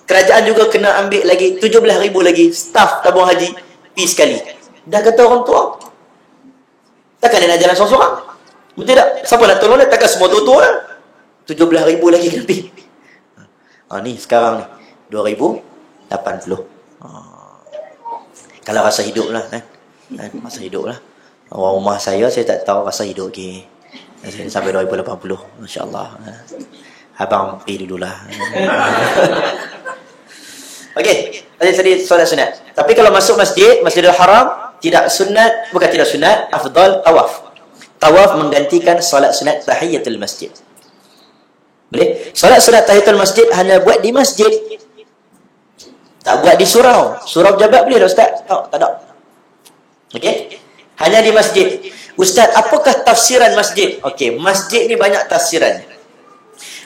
kerajaan juga kena ambil lagi 17,000 lagi staf tabung haji pi sekali. Dah kata orang tua, takkan dia nak jalan seorang-seorang? Betul tak? Siapa nak tolong dia? Takkan semua tua-tua lah. 17,000 lagi kena pi. Ni sekarang ni 2080. Kalau rasa hidup lah kan? Rasa hidup lah. Orang rumah saya tak tahu rasa hidup lagi. Sampai 2080. Masya Allah. Abang pergi dululah. Okey. Tadi solat sunat. Tapi kalau masuk masjid, Masjidil Haram, tidak sunat, bukan tidak sunat, afdal tawaf. Tawaf menggantikan solat sunat tahiyatul masjid. Boleh? Solat sunat tahiyatul masjid hanya buat di masjid. Tak buat di surau. Surau jabat boleh tak Ustaz? Tak ada. Okey? Hanya di masjid. Ustaz, apakah tafsiran masjid? Okey, masjid ni banyak tafsiran.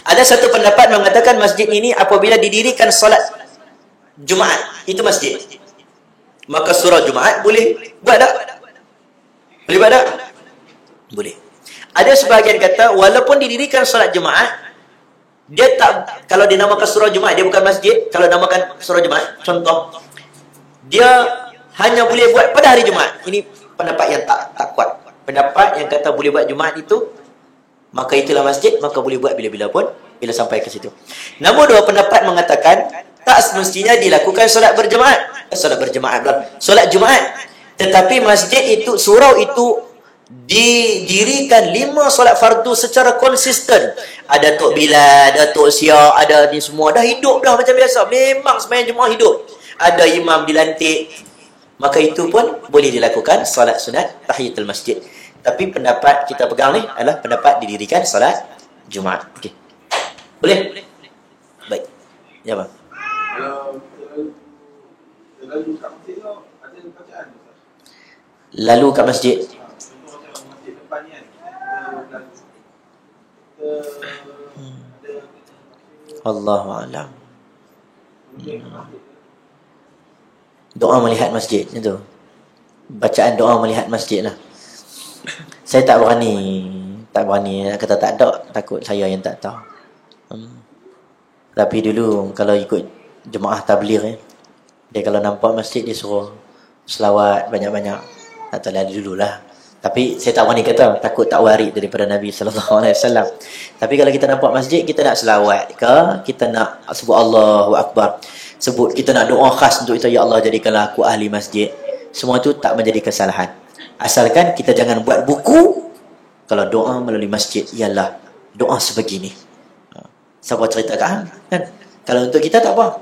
Ada satu pendapat mengatakan masjid ini apabila didirikan solat Jumaat, itu masjid. Maka surau Jumaat boleh buat tak? Boleh buat tak? Boleh. Ada sebahagian kata walaupun didirikan solat Jumaat, dia tak, kalau dinamakan surau Jumaat, dia bukan masjid. Kalau namakan surau Jumaat, contoh, dia hanya boleh buat pada hari Jumaat. Ini pendapat yang tak kuat. Pendapat yang kata boleh buat Jumaat itu, maka itulah masjid, maka boleh buat bila-bila pun, bila sampai ke situ. Namun dua pendapat mengatakan, tak semestinya dilakukan solat berjemaat. Solat Jumaat. Tetapi masjid itu, surau itu, didirikan 5 solat fardu secara konsisten. Ada Tok Bilal, ada Tok Sia, ada ni semua. Dah hidup dah macam biasa. Memang sembahyang Jumaat hidup. Ada imam dilantik. Maka itu pun boleh dilakukan solat sunat tahiyatul masjid. Tapi pendapat kita pegang ni adalah pendapat didirikan solat Jumaat. Okey. Boleh? Baik. Ya bang. Lalu kat masjid. Allahu a'lam. Doa melihat masjid itu. Bacaan doa melihat masjid lah. Saya tak berani nak kata tak ada, takut saya yang tak tahu. Tapi dulu kalau ikut jemaah tabligh dia kalau nampak masjid dia suruh selawat banyak-banyak. Tak tahu lah dululah. Tapi saya tak berani kata, takut tak warid daripada Nabi SAW. Tapi kalau kita nampak masjid, kita nak selawat ke, kita nak sebut Allahu Akbar, kita nak doa khas untuk itu, ya Allah jadikanlah aku ahli masjid. Semua itu tak menjadi kesalahan. Asalkan kita jangan buat buku kalau doa melalui masjid ialah doa sebegini. Siapa cerita kan? Kalau untuk kita tak apa.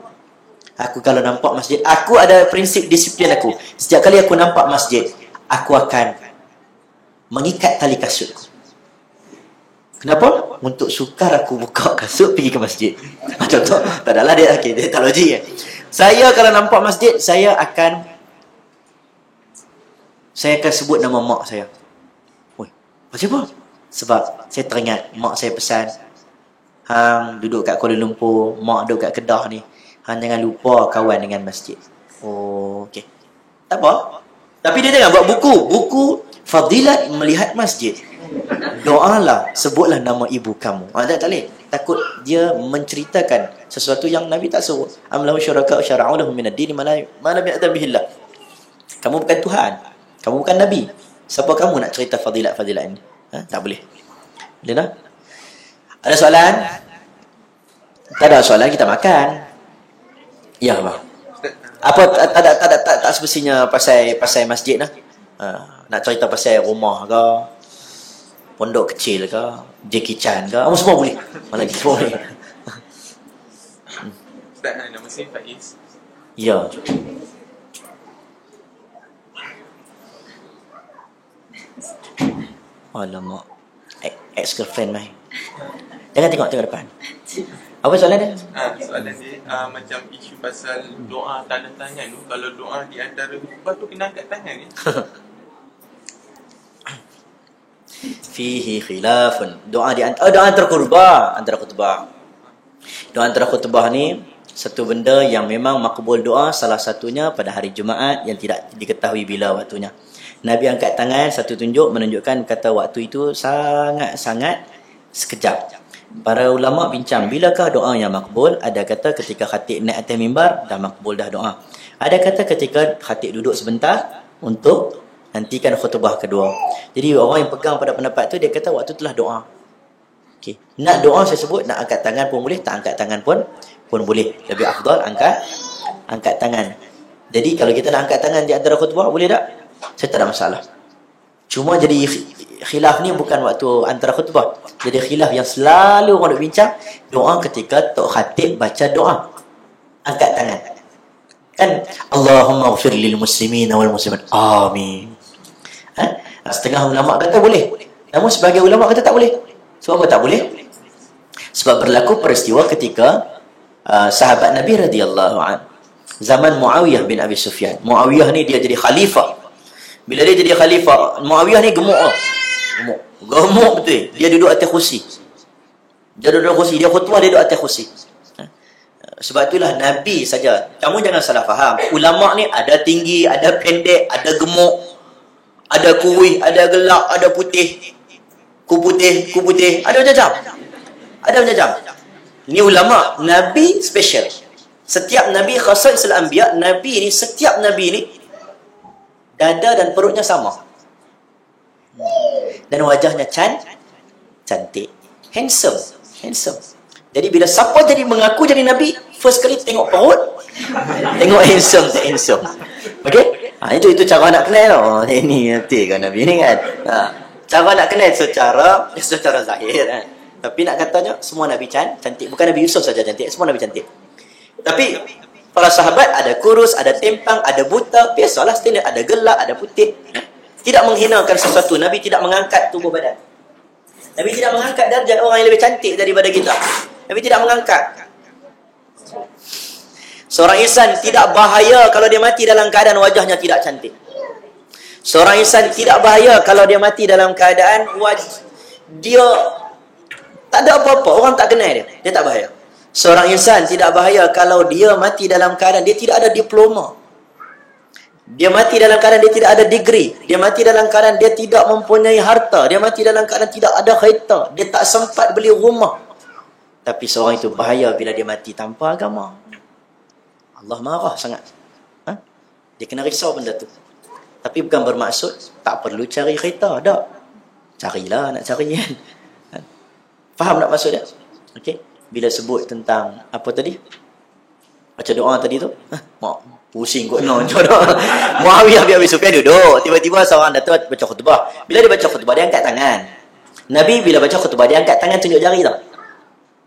Aku kalau nampak masjid, aku ada prinsip disiplin aku. Setiap kali aku nampak masjid, aku akan mengikat tali kasutku. Kenapa? Untuk sukar aku buka kasut pergi ke masjid. Contoh, tak adalah dia, okay, dia tak logik. Saya kalau nampak masjid, saya akan sebut nama mak saya. Oi, siapa? Sebab saya teringat mak saya pesan, hang duduk kat Kuala Lumpur, mak duduk kat Kedah ni, hang jangan lupa kawan dengan masjid. Oh, okey. Tak apa. Tapi dia jangan buat buku Fadilat melihat masjid. Doalah, sebutlah nama ibu kamu. Tak boleh. Takut dia menceritakan sesuatu yang Nabi tak suruh. Am lahu syuraka syara'u lahum min ad-din ma lam ya'zam bihi Allah. Kamu bukan Tuhan. Kamu bukan Nabi. Siapa kamu nak cerita fadilat-fadilat ini? Tak boleh. Boleh tak? Ada soalan? Tak ada soalan, kita makan. Ya, bang. Apa tak semestinya pasal masjid lah. Nak cerita pasal rumah ke, pondok kecil ke, Jackie Chan ke, semua boleh. Mana lagi semua boleh. Ustaz, nama saya Faiz. Ya. Alamak, ex-girlfriend mai. Jangan tengok depan. Apa soalan dia? Soalan dia macam isu pasal doa tanda tangan tu. Kalau doa di antara khutbah tu kena angkat tangan ni. Fihi khilafun. Doa di doa antara khutbah. Doa antara khutbah ni satu benda yang memang makbul doa, salah satunya pada hari Jumaat yang tidak diketahui bila waktunya. Nabi angkat tangan, satu tunjuk menunjukkan kata waktu itu sangat-sangat sekejap. Para ulama bincang, bilakah doa yang makbul? Ada kata ketika khatib naik atas mimbar, dah makbul dah doa. Ada kata ketika khatib duduk sebentar untuk nantikan khutbah kedua. Jadi orang yang pegang pada pendapat tu, dia kata waktu itulah doa. Okay. Nak doa saya sebut, nak angkat tangan pun boleh, tak angkat tangan pun boleh. Lebih afdal angkat tangan. Jadi kalau kita nak angkat tangan di antara khutbah, boleh tak? Saya tak ada masalah. Cuma jadi khilaf ni bukan waktu antara khutbah. Jadi khilaf yang selalu orang nak bincang, doa ketika tok khatib baca doa. Angkat tangan. Kan Allahumma ighfir lil muslimin wal muslimat. Amin. Setengah ulama kata boleh. Namun sebahagian ulama kata tak boleh. Sebab apa tak boleh? Sebab berlaku peristiwa ketika sahabat Nabi radhiyallahu an, zaman Muawiyah bin Abi Sufyan. Muawiyah ni dia jadi khalifah. Bila dia jadi khalifah, Muawiyah ni gemuk. Gemuk betul. Dia duduk atas kursi. Dia khutbah, dia duduk atas kursi. Sebab itulah Nabi saja. Kamu jangan salah faham. Ulama ni ada tinggi, ada pendek, ada gemuk, ada kuih, ada gelap, ada putih. Ku putih. Ada macam-macam. Ini ulama. Nabi special. Setiap Nabi khasaisul anbiya, setiap Nabi ni dada dan perutnya sama. Dan wajahnya cantik. Handsome. Jadi bila siapa jadi mengaku jadi Nabi, first kali tengok perut, tengok handsome. Okey? Itu cara nak kenal. Oh, ini nanti kan Nabi ni kan. Cara nak kenal secara zahir. Tapi nak katanya semua Nabi cantik. Bukan Nabi Yusuf saja cantik, semua Nabi cantik. Tapi para sahabat ada kurus, ada tempang, ada buta, biasalah standard, ada gelap, ada putih. Tidak menghinakan sesuatu. Nabi tidak mengangkat tubuh badan. Nabi tidak mengangkat darjat orang yang lebih cantik daripada kita. Nabi tidak mengangkat. Seorang insan tidak bahaya kalau dia mati dalam keadaan wajahnya tidak cantik. Seorang insan tidak bahaya kalau dia mati dalam keadaan dia tak ada apa-apa, orang tak kenal dia. Dia tak bahaya. Seorang insan tidak bahaya kalau dia mati dalam keadaan dia tidak ada diploma. Dia mati dalam keadaan dia tidak ada degree. Dia mati dalam keadaan dia tidak mempunyai harta. Dia mati dalam keadaan tidak ada kereta. Dia tak sempat beli rumah. Tapi seorang itu bahaya bila dia mati tanpa agama. Allah marah sangat. Dia kena risau benda tu. Tapi bukan bermaksud tak perlu cari kereta. Tak. Carilah nak cari kan. Faham tak maksud dia? Okey. Bila sebut tentang apa tadi? Baca doa tadi tu. Pusing kot no. Muawiyah bin Abi Sufyan duduk. Tiba-tiba seorang datang baca khutbah. Bila dia baca khutbah, dia angkat tangan. Nabi bila baca khutbah, dia angkat tangan tunjuk jari tau.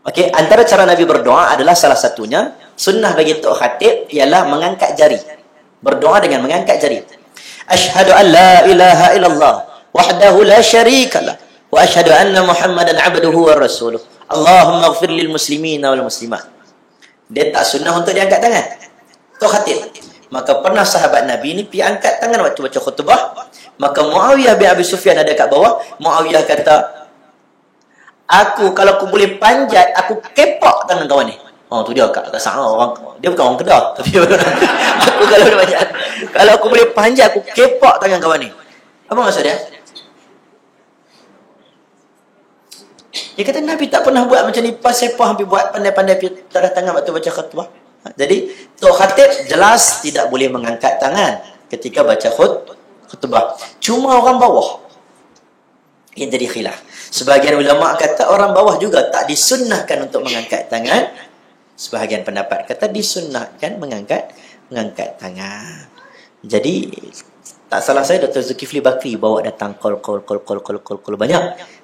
Okey, antara cara Nabi berdoa adalah salah satunya sunnah bagi tok khatib ialah mengangkat jari. Berdoa dengan mengangkat jari. Asyhadu an la ilaha illallah wahdahu la syarikalah wa asyhadu anna Muhammadan abduhu wa rasuluh. Allahumma ighfir lil muslimina wal muslimat. Dia tak sunnah untuk dia angkat tangan. Tok khatib. Maka pernah sahabat Nabi ni pergi angkat tangan waktu baca khutbah. Maka Muawiyah bin Abi Sufyan ada kat bawah. Muawiyah kata, kalau aku boleh panjat, aku kepak tangan kawan ni. Oh, tu dia kat sana orang. Dia bukan orang Kedah, tapi aku kalau boleh panjat. Kalau aku boleh panjat, aku kepak tangan kawan ni. Apa maksud dia? Dia kata Nabi tak pernah buat macam ni. Pas sepah hampir buat pandai-pandai tanda tangan waktu baca khutbah. Jadi, tok khatib jelas tidak boleh mengangkat tangan ketika baca khutbah. Cuma orang bawah yang jadi khilaf. Sebahagian ulama kata orang bawah juga tak disunnahkan untuk mengangkat tangan. Sebahagian pendapat kata disunnahkan mengangkat tangan. Jadi tak salah saya Dr. Zulkifli Bakri bawa datang call banyak,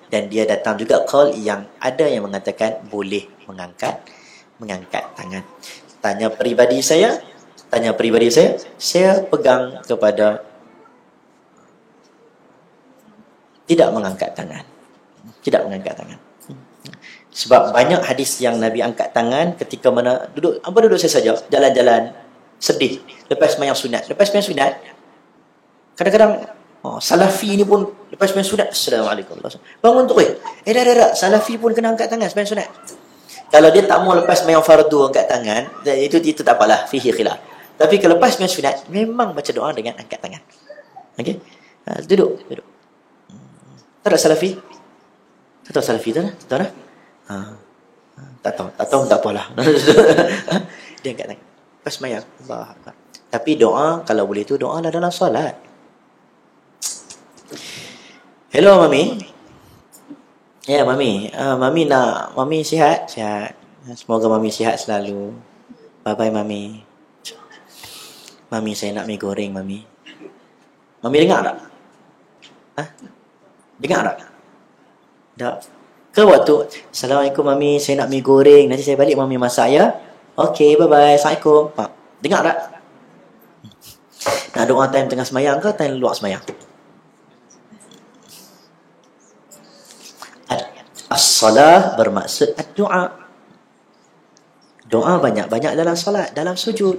dan dia datang juga call yang ada yang mengatakan boleh mengangkat tangan. Tanya peribadi saya, saya pegang kepada tidak mengangkat tangan. Sebab banyak hadis yang Nabi angkat tangan ketika mana duduk saya saja, jalan-jalan, sedih, lepas sembahyang sunat. Kadang-kadang Salafi ni pun lepas sembahyang sunat, Assalamualaikum. Bangun tu dah. Salafi pun kena angkat tangan sembahyang sunat. Kalau dia tak mau lepas sembahyang fardu angkat tangan, itu tak apalah, fihi khilaf. Tapi kalau lepas sembahyang sunat, memang baca doa dengan angkat tangan. Okey? Duduk. Tak ada salafi? Tak tahu salafi tu lah? Tahu dah? Tak tahu, tak apalah. Dia angkat tangan. Lepas sembahyang. Allah Akbar. Tapi doa, kalau boleh tu, doa lah dalam solat. Hello, Mami. Ya, Mami. Mami sihat? Sihat. Semoga Mami sihat selalu. Bye-bye, Mami. Mami, saya nak mi goreng, Mami. Mami dengar tak? Dengar tak? Tak. Ke waktu, Assalamualaikum, Mami. Saya nak mi goreng. Nanti saya balik, Mami masak ya. Okey, bye-bye. Assalamualaikum. Dengar tak? Nak doa time tengah semayang ke time luar semayang? As-salah bermaksud doa. Doa banyak-banyak dalam solat, dalam sujud.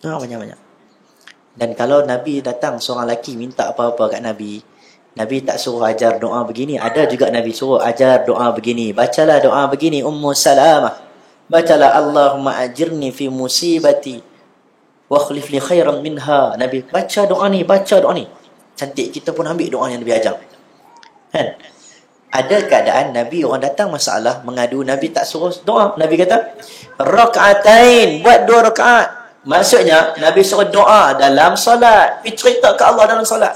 Doa banyak-banyak. Dan kalau Nabi datang seorang lelaki minta apa-apa kat Nabi, Nabi tak suruh ajar doa begini. Ada juga Nabi suruh ajar doa begini. Bacalah doa begini, Ummu Salamah. Bacalah Allahumma ajirni fi musibati wa khlif li khairan minha. Nabi baca doa ni. Cantik, kita pun ambil doa yang Nabi ajar. Kan? Ada keadaan Nabi orang datang masalah mengadu, Nabi tak suruh doa. Nabi kata rakaatain, buat 2 rakaat. Maksudnya Nabi suruh doa dalam solat. Cerita ke Allah dalam solat.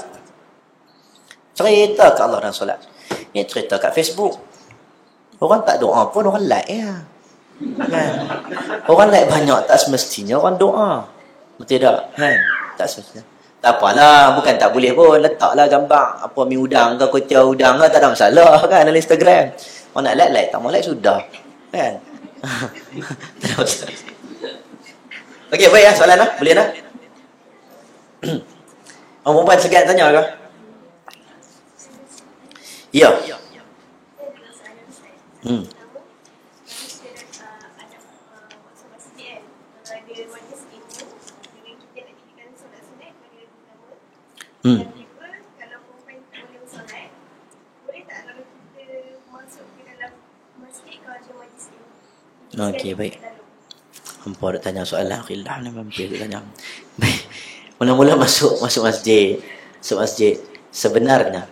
Cerita ke Allah dalam solat. Ni cerita kat Facebook. Orang tak doa pun orang like ya. Kan? Orang like banyak tak semestinya orang doa. Betul tak? Kan? Tak semestinya. Tak apalah, bukan tak boleh pun. Letaklah gambar apa mi udang ke, kutia udang ke, tak ada masalah kan dalam Instagram. Orang nak like, tak mau like sudah. Kan? Tak ada masalah. Okey, baik ya, soalan lah. Boleh dah? Orang perempuan segan tanya ke? Ya. Dan juga kalau perempuan tak boleh solat, boleh tak kalau kita masuk ke dalam masjid kalau ada majlis ini? Okey, baik. Hampa nak tanya soalan khilaf ni mampir tanya. Baik. Mula-mula masuk masjid. Sebenarnya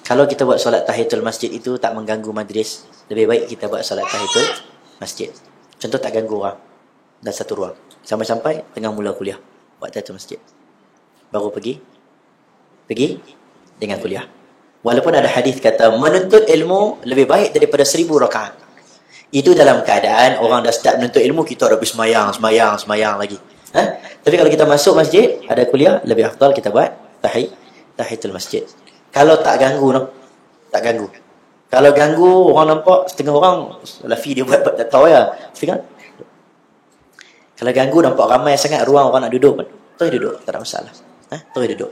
kalau kita buat solat tahiyatul masjid itu tak mengganggu majlis, lebih baik kita buat solat tahiyatul masjid. Contoh tak ganggu orang dalam satu ruang. Sampai-sampai tengah mula kuliah buat tahiyatul masjid. Baru pergi dengan kuliah. Walaupun ada hadis kata menuntut ilmu lebih baik daripada 1000 rakaat. Itu dalam keadaan orang dah start menuntut ilmu, kita dah pergi semayang lagi. Tapi kalau kita masuk masjid, ada kuliah, lebih afdal kita buat tahiyatul masjid. Kalau tak ganggu, tak ganggu. Kalau ganggu, orang nampak setengah orang lafi dia buat tak tahu ya. Kan? Kalau ganggu nampak ramai sangat ruang orang nak duduk pun, terus duduk, tak ada masalah. Terus duduk.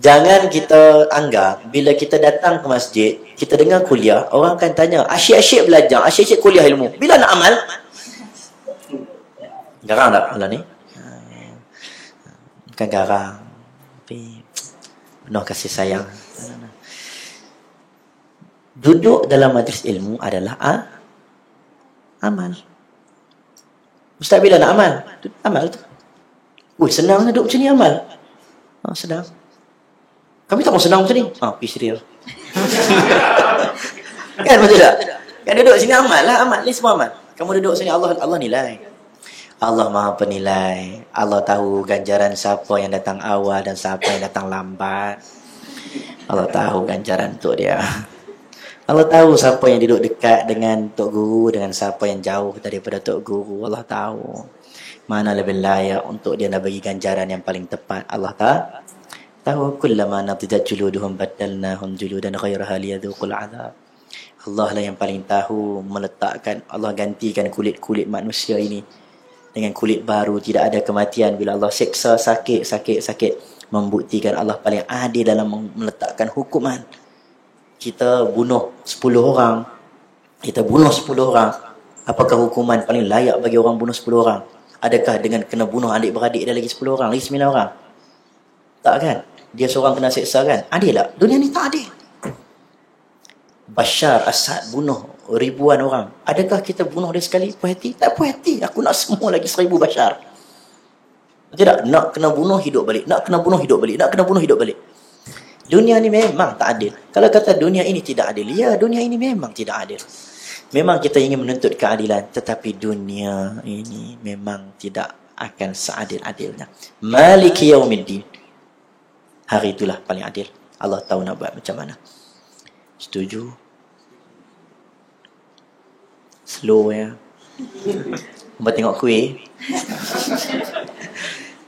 Jangan kita anggap bila kita datang ke masjid, kita dengar kuliah, orang akan tanya, asyik-asyik belajar, asyik-asyik kuliah ilmu. Bila nak amal? Garang tak malam ni? Bukan garang. Tapi penuh kasih sayang. Duduk dalam majlis ilmu adalah amal. Ustaz bila nak amal? Amal tu. Senang duduk macam ni amal. Senang. Kami tak mau senang macam ni. Pergi serius. Kan betul tak? Kan duduk sini amal lah. Amal ni semua amal. Kamu duduk sini Allah nilai. Allah Maha Penilai. Allah tahu ganjaran siapa yang datang awal dan siapa yang datang lambat. Allah tahu ganjaran untuk dia. Allah tahu siapa yang duduk dekat dengan Tok Guru dengan siapa yang jauh daripada Tok Guru. Allah tahu mana lebih layak untuk dia nak bagi ganjaran yang paling tepat. Allah tahu. Kullama natidat juluduhum baddalnahum juludan ghairaha liyadhuqul azab. Allah lah yang paling tahu meletakkan, Allah gantikan kulit-kulit manusia ini dengan kulit baru, tidak ada kematian. Bila Allah seksa sakit, membuktikan Allah paling adil dalam meletakkan hukuman. Kita bunuh 10 orang. Apakah hukuman paling layak bagi orang bunuh 10 orang? Adakah dengan kena bunuh adik-beradik dia lagi 10 orang, lagi 9 orang? Tak kan? Dia seorang kena seksa kan? Adil tak? Dunia ni tak adil. Bashar Assad bunuh ribuan orang. Adakah kita bunuh dia sekali puas hati? Tak puas hati. Aku nak semua lagi 1000 Bashar. Tidak, nak kena bunuh hidup balik. Nak kena bunuh hidup balik. Nak kena bunuh hidup balik. Dunia ni memang tak adil. Kalau kata dunia ini tidak adil, ya, dunia ini memang tidak adil. Memang kita ingin menuntut keadilan, tetapi dunia ini memang tidak akan seadil-adilnya. Maliki yaumiddin. Hari itulah paling adil. Allah tahu nak buat macam mana. Setuju? Slow ya. Buat tengok kuih.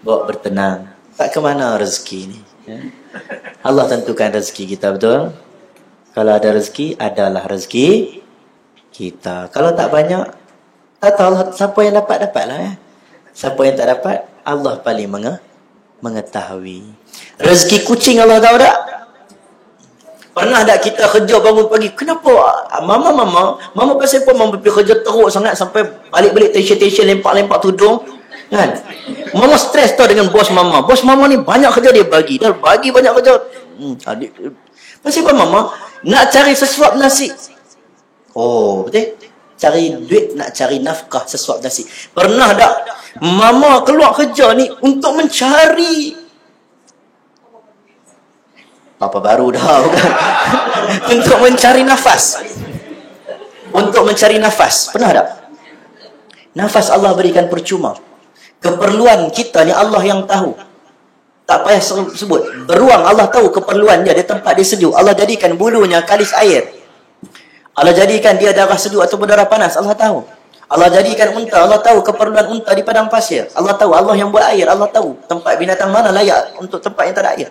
Bawa bertenang. Tak ke mana rezeki ni? Ya? Allah tentukan rezeki kita, betul? Kalau ada rezeki, adalah rezeki kita. Kalau tak banyak, tak tahu Allah, siapa yang dapat, dapatlah ya. Siapa yang tak dapat, Allah paling mengetahui. Rezeki kucing Allah tahu tak? Pernah tak kita kerja bangun pagi? Kenapa? Mama pasal apa mama pergi kerja teruk sangat sampai balik-balik tension lempak-lempak tudung? Kan? Mama stres tau dengan bos mama. Bos mama ni banyak kerja dia bagi. Dia bagi banyak kerja. Pasal apa mama? Nak cari sesuap nasi. Oh, betul? Cari duit, nak cari nafkah sesuap nasi. Pernah tak mama keluar kerja ni untuk mencari apa baru dah bukan? Untuk mencari nafas. Untuk mencari nafas. Pernah tak? Nafas Allah berikan percuma. Keperluan kita ni Allah yang tahu. Tak payah sebut. Beruang Allah tahu keperluan dia. Dia tempat dia sejuk. Allah jadikan bulunya kalis air. Allah jadikan dia darah sejuk ataupun darah panas. Allah tahu. Allah jadikan unta. Allah tahu keperluan unta di padang pasir. Allah tahu. Allah yang buat air. Allah tahu tempat binatang mana layak untuk tempat yang tak ada air.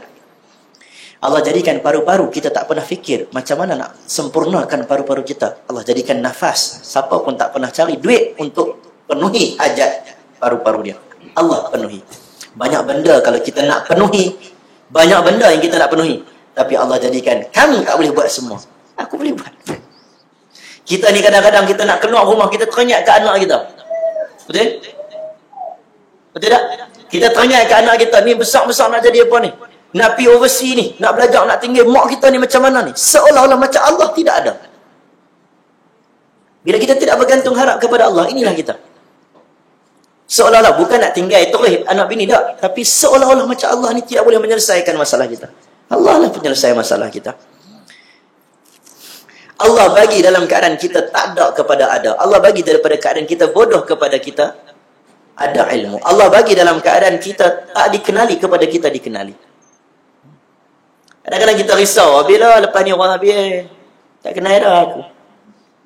Allah jadikan paru-paru. Kita tak pernah fikir macam mana nak sempurnakan paru-paru kita. Allah jadikan nafas. Siapa pun tak pernah cari duit untuk penuhi hajat paru-paru dia. Allah penuhi. Banyak benda kalau kita nak penuhi. Banyak benda yang kita nak penuhi. Tapi Allah jadikan, kamu tak boleh buat semua. Aku boleh buat. Kita ni kadang-kadang kita nak keluar rumah, kita teringat ke anak kita. Betul? Betul tak? Kita teringat ke anak kita, ni besar-besar nak jadi apa ni? Nak pergi overseas ni, nak belajar, nak tinggal. Mak kita ni macam mana ni? Seolah-olah macam Allah tidak ada. Bila kita tidak bergantung harap kepada Allah, inilah kita. Seolah-olah, bukan nak tinggal terus anak bini tak. Tapi seolah-olah macam Allah ni tidak boleh menyelesaikan masalah kita. Allah lah penyelesai masalah kita. Allah bagi dalam keadaan kita tak ada kepada ada. Allah bagi daripada keadaan kita bodoh kepada kita ada ilmu. Allah bagi dalam keadaan kita tak dikenali kepada kita dikenali. Kadang-kadang kita risau, bila lepas ni orang habis, tak kenal dah aku.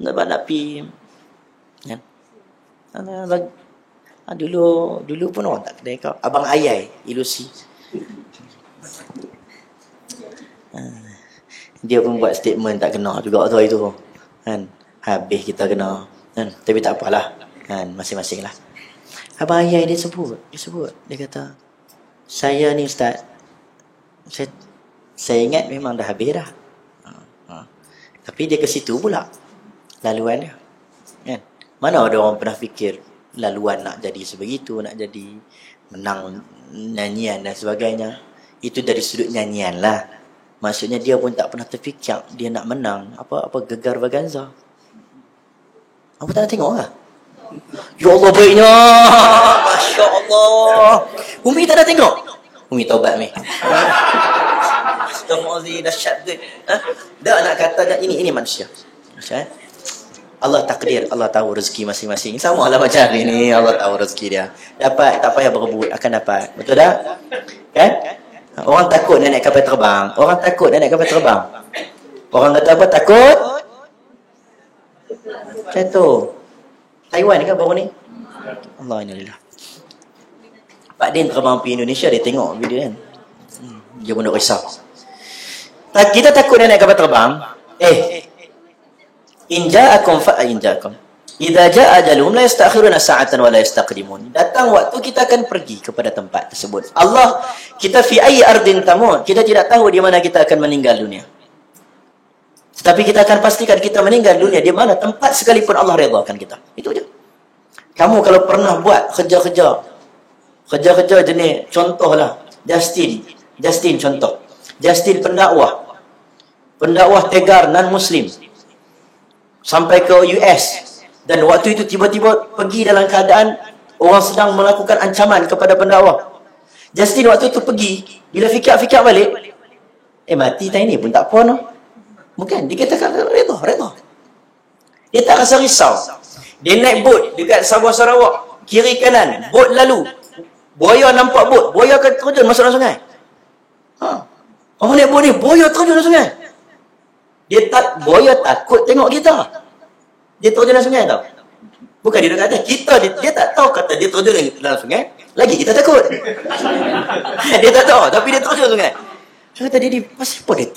Nak pergi. Ya. Dulu pun orang tak kenal kau. Abang Ayai, ilusi. Dia pun buat statement tak kena juga tu itu. Kan? Habis kita kena. Kan? Tapi tak apalah. Kan? Masing-masing lah. Abang Ayai dia sebut. Dia kata, saya ni ustaz, saya ingat memang dah habis dah. Tapi dia ke situ pula laluan dia. Kan? Mana ada orang pernah fikir laluan nak jadi sebegitu, nak jadi menang nyanyian dan sebagainya. Itu dari sudut nyanyian lah. Maksudnya dia pun tak pernah terfikir dia nak menang apa gegar Vaganza. Apa tak nak tengok lah? Ya Allah baiknya. Masya Allah. Umi tak nak tengok? Umi taubat ni. Astagfirullahaladzim, dahsyat tu. Tak nak kata ini manusia. Allah takdir, Allah tahu rezeki masing-masing. Sama lah macam hari ni, Allah tahu rezeki dia. Dapat, tak payah berebut, akan dapat. Betul tak? Kan? Orang takut dia naik kapal terbang. Orang kata apa? Takut jatuh. Taiwan kan baru ni? Allah inalillah. Pak Din terbang pergi Indonesia, dia tengok video kan. Dia pun nak risau. Kita takut dia naik kapal terbang. In ja'akum idza ja'a ajaluhum la yastakhiruna sa'atan wa la yastaqdimun. Datang waktu kita akan pergi kepada tempat tersebut. Allah, kita fi ayyi ardin tamut. Kita tidak tahu di mana kita akan meninggal dunia. Tetapi kita akan pastikan kita meninggal dunia di mana tempat sekalipun Allah redakan kita. Itu aja. Kamu kalau pernah buat kerja-kerja jenis contohlah Justin Justin contoh. Justin pendakwah. Pendakwah tegar non-Muslim. Sampai ke US. Dan waktu itu tiba-tiba pergi dalam keadaan orang sedang melakukan ancaman kepada pendakwah. Justin waktu itu pergi. Bila fikir-fikir balik, mati tak ini pun tak apa no. Bukan, dia katakan reda. Dia tak rasa risau. Dia naik bot dekat Sabah Sarawak. Kiri kanan, bot lalu. Buaya nampak bot. Buaya akan terjun masuk dalam sungai. Orang naik bot ni, buaya terjun dalam sungai. Buaya takut tengok kita. Dia terjun dalam sungai tau. Bukan dia kata kita, dia tak tahu kata dia terjun dalam sungai. Lagi kita takut. Dia tak tahu, tapi dia terjun dalam sungai. Dia kata dia pasal apa dia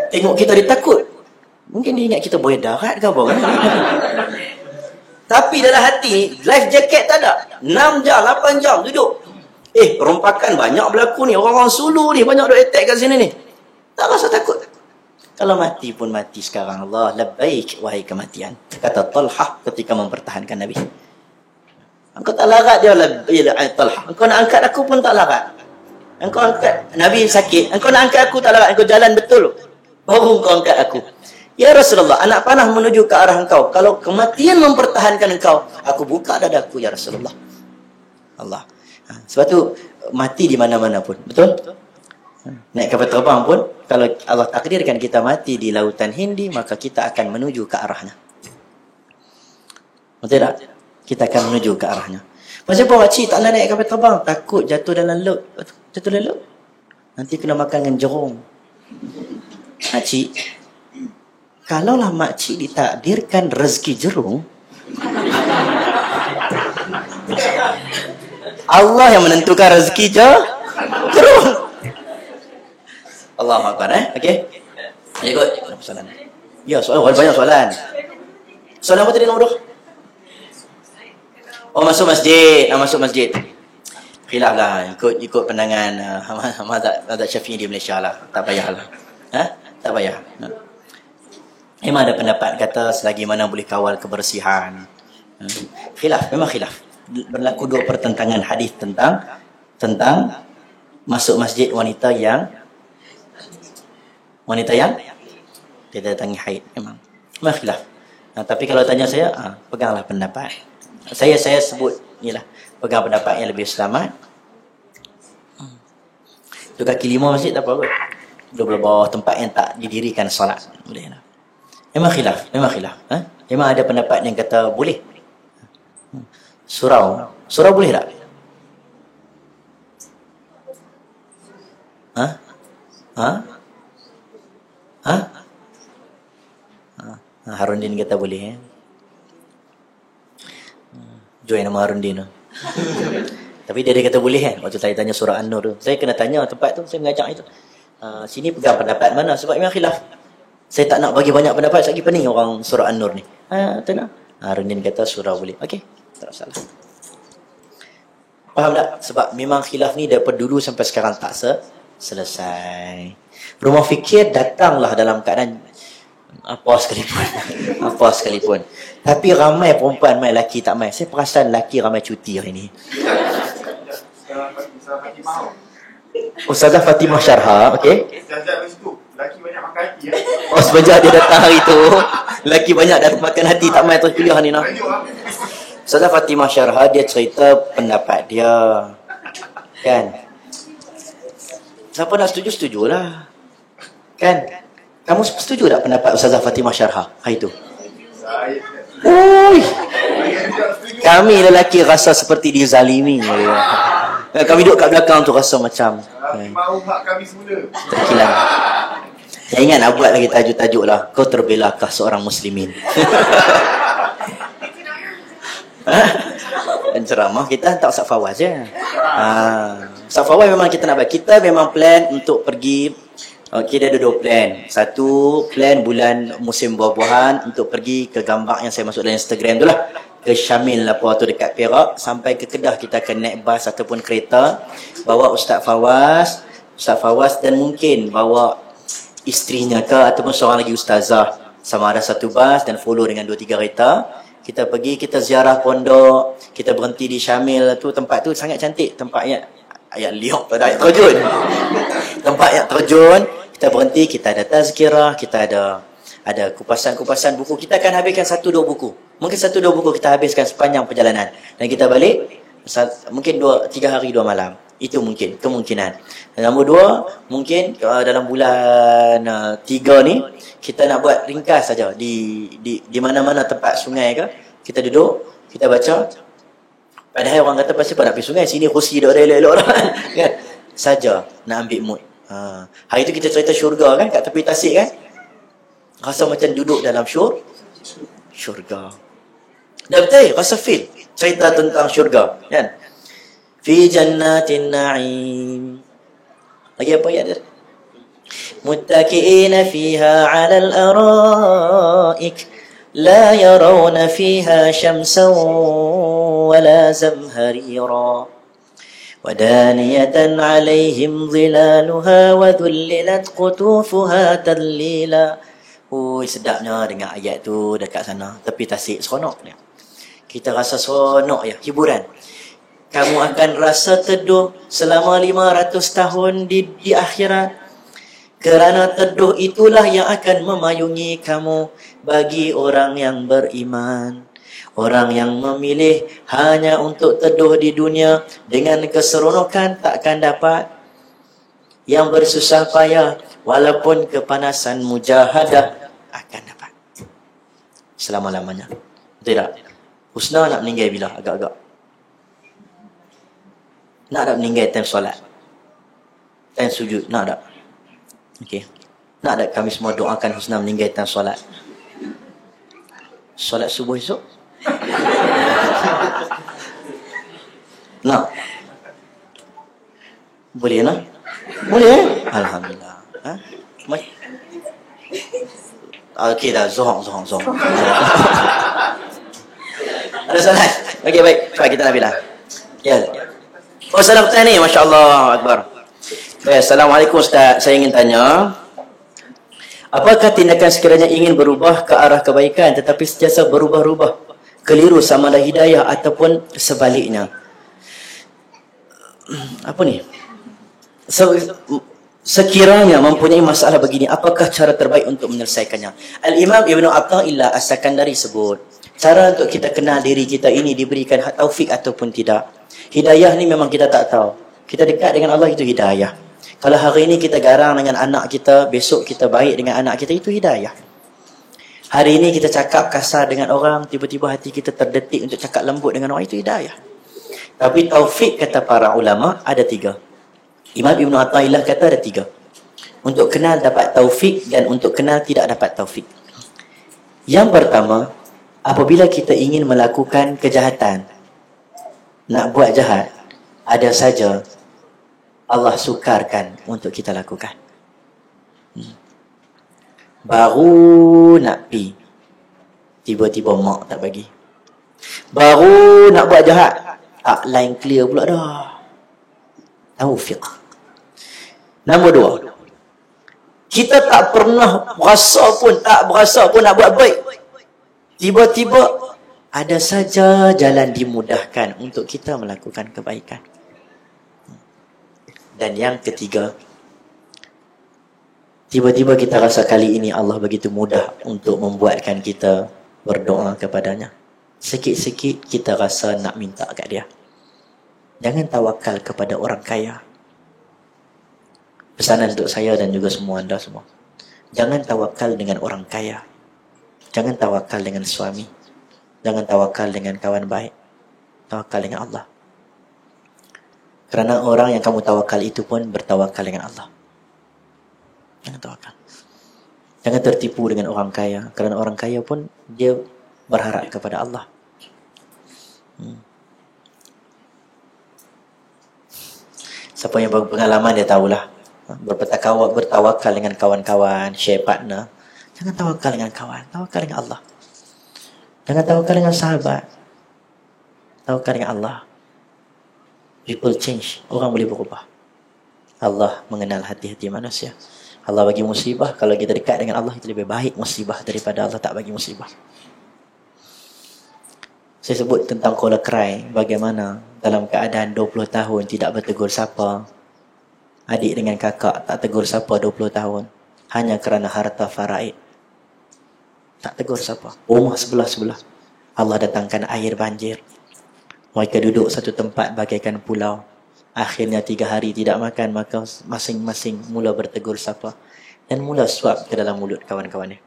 tengok kita, dia takut. Mungkin dia ingat kita buaya darat ke apa kan? Tapi dalam hati, life jacket tak ada. 6 jam, 8 jam duduk. Rompakan banyak berlaku ni. Orang-orang Sulu ni banyak duk attack kat sini ni. Tak rasa takut. Kalau mati pun mati sekarang. Allah, labbaik wahai kematian. Kata Talhah ketika mempertahankan Nabi. Engkau tak larat dia Talhah. Engkau nak angkat aku pun tak larat. Engkau angkat, Nabi sakit. Engkau nak angkat aku tak larat. Engkau jalan betul. Baru engkau angkat aku. Ya Rasulullah, anak panah menuju ke arah engkau. Kalau kematian mempertahankan engkau, aku buka dadaku ya Rasulullah. Allah. Sebab tu mati di mana-mana pun. Betul? Naik kapal terbang pun, kalau Allah takdirkan kita mati di lautan Hindi, maka kita akan menuju ke arahnya. Betul tak? Kita akan menuju ke arahnya. Macam apa makcik tak nak naik kapal terbang? Takut jatuh dalam laut. Jatuh dalam laut? Nanti kena makan dengan jerung. Makcik, kalaulah makcik ditakdirkan rezeki jerung, Allah yang menentukan rezeki jerung. Allahu Akbar, okey. Ikut soalan. Ya, banyak soalan. Soalan apa tadi nombor 2? Masuk masjid. Masuk masjid. Khilaf lah. Ikut pandangan mazhab Syafi'i di Malaysia lah. Tak payahlah. Tak payah. Memang ada pendapat kata selagi mana boleh kawal kebersihan. Khilaf, memang khilaf. Berlaku 2 pertentangan hadis tentang masuk masjid wanita yang dia datangi haid. Memang khilaf. Tapi kalau tanya saya, peganglah pendapat. Saya sebut inilah, pegang pendapat yang lebih selamat. Tu kaki 5 masjid tak apa kot. Dua bawah tempat yang tak didirikan solat. Boleh lah. Memang khilaf. Memang ada pendapat yang kata boleh. Surau boleh tak? Harundin kata boleh. Join nama Harundin. Tapi dia kata boleh kan. Waktu saya tanya surah An-Nur tu, saya kena tanya tempat tu, saya mengajak itu. Sini pegang pendapat mana? Sebab memang khilaf. Saya tak nak bagi banyak pendapat, lagi pening orang surah An-Nur ni. Tak nak. Harundin kata surah boleh. Okey, tak salah. Faham tak? Sebab memang khilaf ni daripada dulu sampai sekarang tak selesai. Rumah fikir datanglah dalam keadaan apa sekalipun. Tapi ramai perempuan main, lelaki tak main. Saya perasan lelaki ramai cuti hari ni. Ustazah Fatimah Syarha, okey. Lelaki banyak makan hati ya. Semenjak dia datang hari tu, lelaki banyak dah makan hati, tak main terus kuliah ni nah. Ustazah Fatimah Syarha dia cerita pendapat dia. Kan? Siapa nak setujulah. Kan? Kamu setuju tak pendapat Ustazah Fatimah Syarha hari tu? Kami lelaki rasa seperti dizalimi. Kami duduk kat belakang tu rasa macam mau hak kami semula. terkilang. Saya ingat nak buat lagi tajuk-tajuk lah. Kau terbelakah seorang muslimin. Dan ceramah kita tak Ustaz Fawaz je. Ustaz Fawaz memang kita nak buat. Kita memang plan untuk pergi. Okey, dia ada 2 plan. Satu plan bulan musim buah-buahan untuk pergi ke gambar yang saya masuk dalam Instagram tu lah. Ke Syamil apa tu dekat Perak. Sampai ke Kedah kita akan naik bas ataupun kereta. Bawa Ustaz Fawaz dan mungkin bawa isterinya ke ataupun seorang lagi ustazah. Sama ada satu bas dan follow dengan 2-3 kereta. Kita pergi, kita ziarah pondok. Kita berhenti di Syamil tu. Tempat tu sangat cantik. Tempatnya ayat liok tak ada ayat terjun. tempat yang terjun, kita berhenti, kita ada tazkirah, kita ada kupasan-kupasan buku. Kita akan habiskan 1-2 buku. Mungkin 1-2 buku kita habiskan sepanjang perjalanan. Dan kita balik, mungkin 3 hari 2 malam. Itu mungkin, kemungkinan. Nombor 2, mungkin dalam bulan 3 ni, kita nak buat ringkas saja di mana-mana tempat sungai ke, kita duduk, kita baca. Padahal orang kata pasti nak pergi sungai, sini kursi dah elok-elok kan. Saja nak ambil mood. Hari tu kita cerita syurga kan, kat tepi tasik kan. Rasa macam duduk dalam syurga. Dah betul, rasa feel cerita tentang syurga kan. Fi jannatin na'im. Lagi apa ayat dia? Muttaqi'ina fiha 'alal ara'ik la yarawna fiha syamsan wala zamharira wa daniyatan 'alayhim dhilaluha wa dhullilat qutufuha tadlila. Oi, sedapnya dengar ayat tu dekat sana tepi tasik, seronok dia. Kita rasa seronok ya, hiburan. Kamu akan rasa teduh selama 500 tahun di akhirat. Kerana teduh itulah yang akan memayungi kamu bagi orang yang beriman. Orang yang memilih hanya untuk teduh di dunia dengan keseronokan takkan dapat. Yang bersusah payah walaupun kepanasan mujahadah akan dapat. Selama-lamanya. Tidak. Husna nak meninggal bila agak-agak. Nak tak meninggal time solat? Time sujud, nak tak? Okey. Nak tak kami semua doakan Husna meninggal time solat? Solat subuh esok? Nak? Boleh nak? Boleh? Alhamdulillah. Ha? Okey dah, zohong. Ada solat? Okey, baik. Cepat kita nak bilang. Ya. Oh, salam tani, Masya Allah, Akbar. Assalamualaikum Ustaz, saya ingin tanya, apakah tindakan sekiranya ingin berubah ke arah kebaikan tetapi sentiasa berubah-ubah, keliru sama ada hidayah ataupun sebaliknya? Apa ni? Sekiranya mempunyai masalah begini, apakah cara terbaik untuk menyelesaikannya? Al-Imam Ibn Atha'illah As-Sakandari sebut, cara untuk kita kenal diri kita ini diberikan taufik ataupun tidak. Hidayah ni memang kita tak tahu. Kita dekat dengan Allah itu hidayah. Kalau hari ini kita garang dengan anak kita, besok kita baik dengan anak kita, itu hidayah. Hari ini kita cakap kasar dengan orang, tiba-tiba hati kita terdetik untuk cakap lembut dengan orang, itu hidayah. Tapi taufik kata para ulama ada 3. Imam Ibn Atha'illah kata ada 3. Untuk kenal dapat taufik dan untuk kenal tidak dapat taufik. Yang pertama, apabila kita ingin melakukan kejahatan, nak buat jahat, ada saja Allah sukarkan untuk kita lakukan. Baru nak pi, tiba-tiba mak tak bagi. Baru nak buat jahat, line clear pula dah. Taufik. Nombor 2, kita tak pernah berasa pun nak buat baik. Tiba-tiba ada saja jalan dimudahkan untuk kita melakukan kebaikan. Dan yang ketiga, tiba-tiba kita rasa kali ini Allah begitu mudah untuk membuatkan kita berdoa kepadanya. Sikit-sikit kita rasa nak minta kat dia. Jangan tawakal kepada orang kaya. Pesanan untuk saya dan juga semua anda semua. Jangan tawakal dengan orang kaya. Jangan tawakal dengan suami. Jangan tawakal dengan kawan baik. Tawakal dengan Allah. Kerana orang yang kamu tawakal itu pun bertawakal dengan Allah. Jangan tawakal. Jangan tertipu dengan orang kaya. Kerana orang kaya pun dia berharap kepada Allah. Siapa yang berpengalaman dia tahulah. Bertawakal dengan kawan-kawan, share partner. Jangan tawakal dengan kawan. Tawakal dengan Allah. Jangan tawakal dengan sahabat. Tawakal dengan Allah. People change. Orang boleh berubah. Allah mengenal hati-hati manusia. Allah bagi musibah. Kalau kita dekat dengan Allah, itu lebih baik musibah daripada Allah tak bagi musibah. Saya sebut tentang Kola Krai. Bagaimana dalam keadaan 20 tahun tidak bertegur sapa. Adik dengan kakak tak tegur siapa 20 tahun. Hanya kerana harta faraid. Tak tegur siapa. Rumah sebelah-sebelah. Allah datangkan air banjir. Mereka duduk satu tempat bagaikan pulau. Akhirnya 3 hari tidak makan, maka masing-masing mula bertegur sapa dan mula suap ke dalam mulut kawan-kawannya.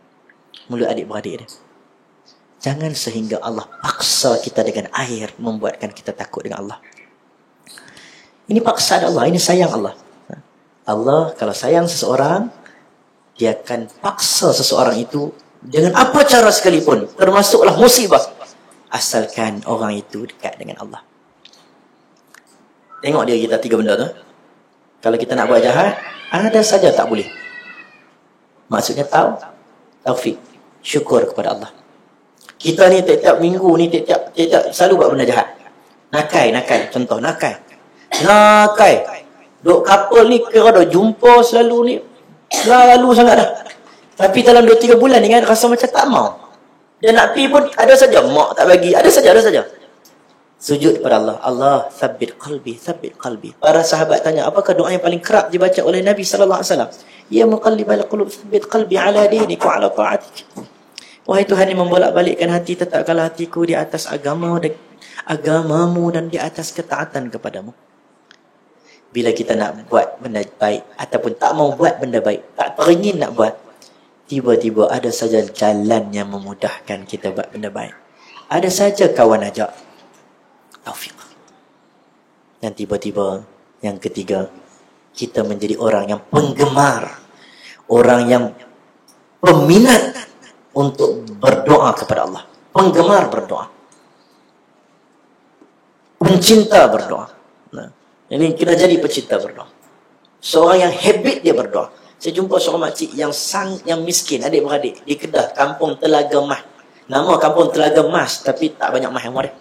Mulut adik-beradik dia. Jangan sehingga Allah paksa kita dengan air membuatkan kita takut dengan Allah. Ini paksaan Allah, ini sayang Allah. Allah kalau sayang seseorang, dia akan paksa seseorang itu dengan apa cara sekalipun, termasuklah musibah, asalkan orang itu dekat dengan Allah. Tengok dia kita 3 benda tu. Kalau kita nak buat jahat, ada saja tak boleh. Maksudnya taufik, syukur kepada Allah. Kita ni tiap-tiap minggu ni tiap-tiap selalu buat benda jahat. Nakai, contoh nakai. Duk couple ni kira dah jumpa selalu ni, selalu sangat dah. Tapi dalam 2-3 bulan ni kan rasa macam tak mau. Dia nak pergi pun ada saja mak tak bagi, ada saja. Sujud kepada Allah. Allah, thabbit qalbi. Para sahabat tanya, apakah doa yang paling kerap dibaca oleh Nabi sallallahu alaihi wasallam? Ya muqallibal qulub, thabbit qalbi ala dinik wa ala ta'atik. Wahai Tuhan yang membolak-balikkan hati, tetapkanlah hatiku di atas agamamu dan di atas ketaatan kepadamu. Bila kita nak buat benda baik ataupun tak mau buat benda baik, tak teringin nak buat, tiba-tiba ada saja jalan yang memudahkan kita buat benda baik. Ada saja kawan ajak. Taufik. Dan tiba-tiba yang ketiga, kita menjadi orang yang penggemar, orang yang peminat untuk berdoa kepada Allah. Penggemar berdoa, pencinta berdoa. Nah, ini kita jadi pencinta berdoa. Seorang yang habit dia berdoa. Saya jumpa seorang makcik yang miskin, adik-beradik di Kedah, kampung Telaga Mas. Nama kampung Telaga Mas, tapi tak banyak mas yang ada.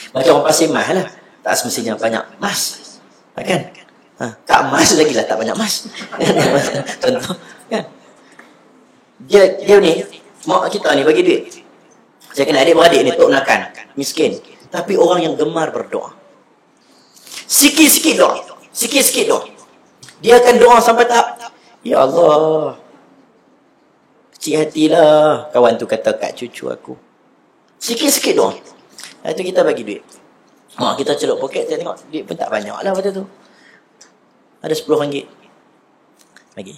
Macam orang pasir mas lah. Tak semestinya banyak mas. Kan? Kak mas lagi lah tak banyak mas. Contoh. Kan? Dia ni, mak kita ni bagi duit. Saya kena adik-beradik ni tok nakan. Miskin. Tapi orang yang gemar berdoa. Sikit-sikit doa. Dia akan doa sampai tahap, ya Allah, kecil hatilah kawan tu kata kat cucu aku. Sikit-sikit doa. Lepas tu kita bagi duit. Mak kita celup poket, saya tengok duit pun tak banyak lah pada tu. Ada RM10. Bagi.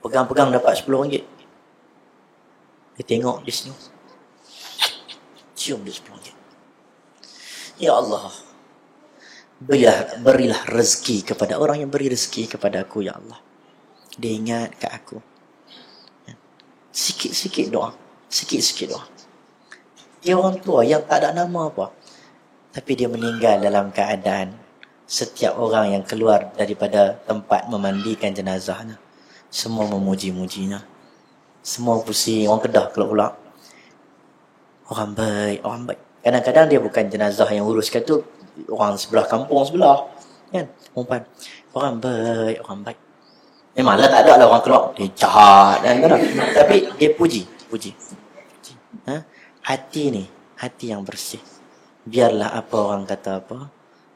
Pegang-pegang dapat RM10. Dia tengok, dia senyum. Cium dia RM10. Ya Allah, berilah rezeki kepada orang yang beri rezeki kepada aku, ya Allah. Dia ingat kat aku. Sikit-sikit doa. Dia orang tua yang tak ada nama apa, tapi dia meninggal dalam keadaan setiap orang yang keluar daripada tempat memandikan jenazahnya semua memuji-mujinya. Semua pusing. Orang Kedah kelak-kelak, orang baik. Kadang-kadang dia bukan jenazah yang uruskan tu, orang sebelah kampung sebelah, kan, perempuan. Orang baik. Memanglah tak ada lah orang keluar dia jahat dan kadang, tapi dia puji. Hati ni, hati yang bersih. Biarlah apa orang kata apa,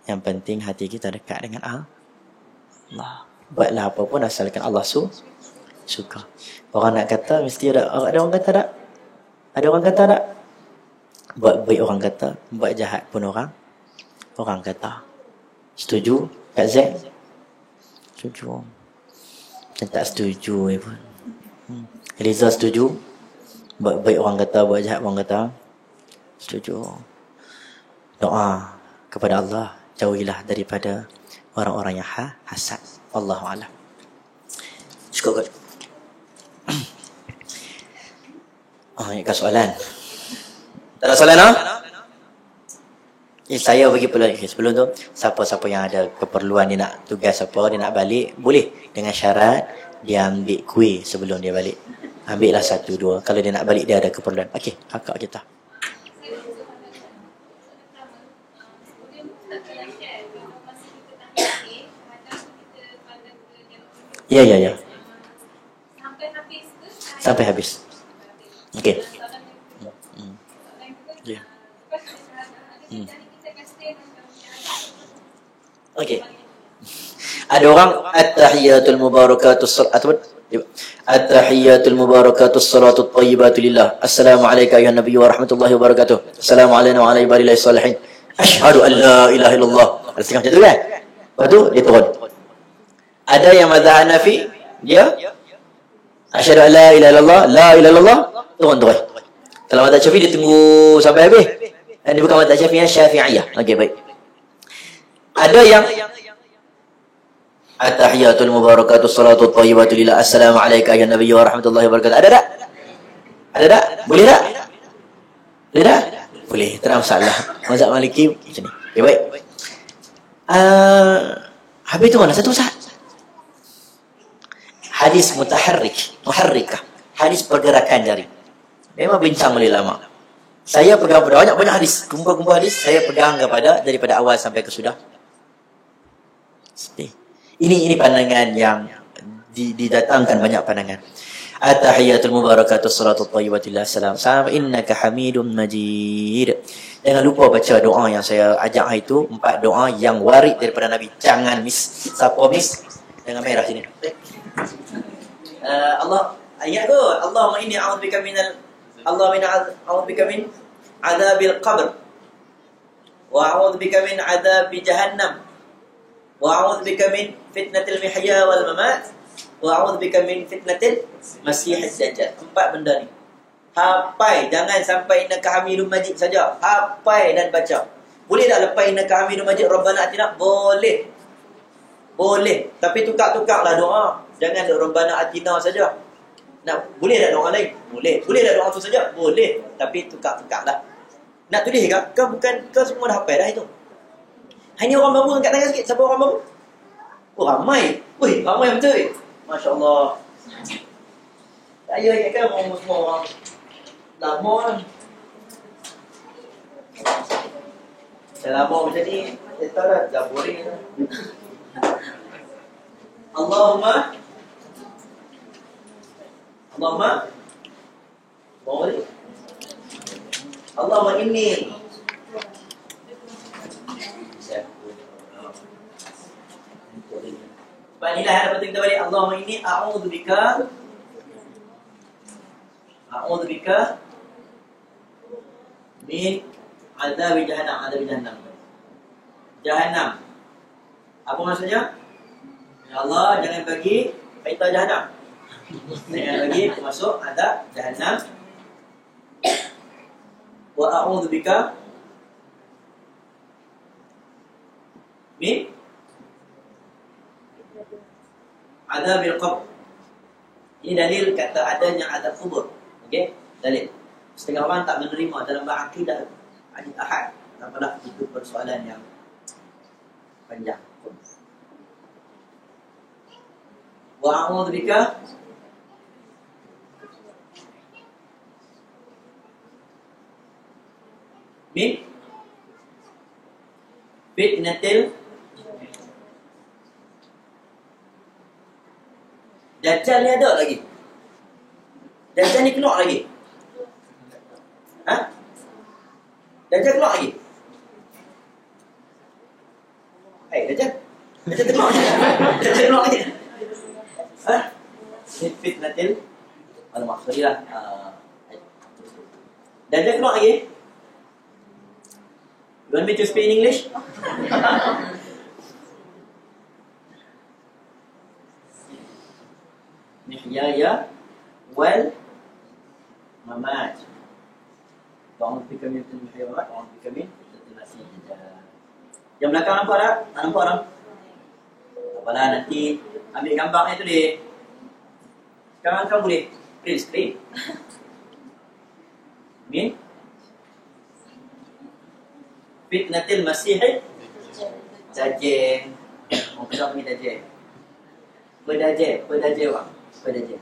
yang penting hati kita dekat dengan Allah. Buatlah apa pun asalkan Allah suka. Orang nak kata mesti ada orang kata tak? Ada orang kata tak? Buat baik orang kata, buat jahat pun orang kata. Setuju Kak Zain? Setuju. Dan tak setuju pun. Eliza setuju? Buat baik orang kata, buat jahat orang kata. Setuju. Doa kepada Allah, jauhilah daripada orang-orang yang hasad. Allahu a'lam. Cukup kot. Ini soalan. Tak ada soalan tak? Saya bagi peluang. Sebelum tu, siapa-siapa yang ada keperluan dia nak tugas apa, dia nak balik, boleh. Dengan syarat dia ambil kuih sebelum dia balik. Ambillah 1-2. Kalau dia nak balik, dia ada keperluan. Okey, kakak kita. Ya. Sampai habis. Okey. Ya. Okey. Ada orang at-tahiyatul mubarakatus at-tahiyatul mubarakatus salatul thayyibatu lillah. Assalamu alayka ayuhan nabiy wa rahmatullahi wa barakatuh. Assalamu alayna wa ala ibadillahis salihin. Asyhadu an la ilaha illallah. Al-Singah macam tu kan? Lepas tu dia turun. Ada yang mazhab Hanafi, dia asyhadu an la ilaha illallah, la ilaha illallah, turun. Kalau mazhab Syafi'i dia tunggu sampai habis. Dan dia bukan mazhab Syafi'i, Syafi'iyah. Okey, baik. Ada yang at-tahiyatul mubarakatus salatul thayyibatu lillah. Assalamu alayka ayuhan nabiy wa rahmatullahi wa barakatuh. Ada tak? Ada tak? Boleh tak? Boleh tak? Boleh. Tak ada masalah. Mazhab Maliki macam ni. Okay, baik. Habis tu mana satu Ustaz? Hadis muharrikah. Hadis pergerakan jari. Memang bincang boleh lama. Saya pegang pada banyak hadis. Kumpul-kumpul hadis saya pegang daripada awal sampai ke sudah. Ini pandangan yang didatangkan banyak pandangan. At-tahiyatul mubarakatus salatul thayyibatillah salam. Innaka Hamidum Majid. Jangan lupa baca doa yang saya ajak hari itu, 4 doa yang warid daripada Nabi. Jangan miss. Siapa miss? Jangan merah sini. Allah ayat tu. Allahumma inni a'udzubika min adzabil qabr. Wa a'udzubika min adzabi jahannam. Wa a'udzubika min fitnatil mahya wal mamat. Wa a'udzubika min fitnatil masiihid dajjal. 4 benda ni. Hafai, jangan sampai innaka Hamidum Majid saja. Hafai dan baca. Boleh tak lepas innaka Hamidum Majid Rabbana atina? Boleh. Boleh, tapi tukar-tukarlah doa. Jangan Rabbana atina saja. Boleh tak doa lain? Boleh. Boleh tak doa tu saja? Boleh, tapi tukar-tukarlah. Nak tulis ke? Kau semua dah hafal dah itu. Hanya orang baru angkat tangan sikit. Siapa orang baru? Oh, ramai. Wih, ramai betul. Masya Allah. Saya ingatkan orang semua orang lama kan. Saya lama macam ni, saya tahu dah boring dah. Allahumma inni sebab inilah yang dapat kita balik. Allahumma inni a'udzubika min azabi jahannam. Apa maksudnya? Ya Allah, jangan bagi kita jahannam. Jangan bagi masuk azab jahannam. Wa a'udzubika min azabil qabr. Ini dalil kata adanya azab kubur. Okey, dalil. Setengah orang tak menerima dalam akidah hadis ahad. Tak apalah, itu persoalan yang panjang. Wa a'udzubika min fitnatil Dajjal ni ada lagi. Dajjal ni keluar lagi. Dajjal keluar lagi. Dajjal keluar lagi. Dajjal keluar lagi. Fitnatil al-maksudiyah. Dajjal keluar lagi. You want me to speak in English? Nihyaya wal mamat. Ta'awud bika min fitnatil mahya wal mamat, ta'awud bika min fitnatil masiihid dajjal. Yang belakang nampak tak? Tak nampak orang? Tak apalah, nanti ambil gambarnya tu deh. Sekarang kamu boleh print screen. Min fitnatil masiihid dajjal. Orang kata ni dajjal. Pedajjal orang. Pedajjal.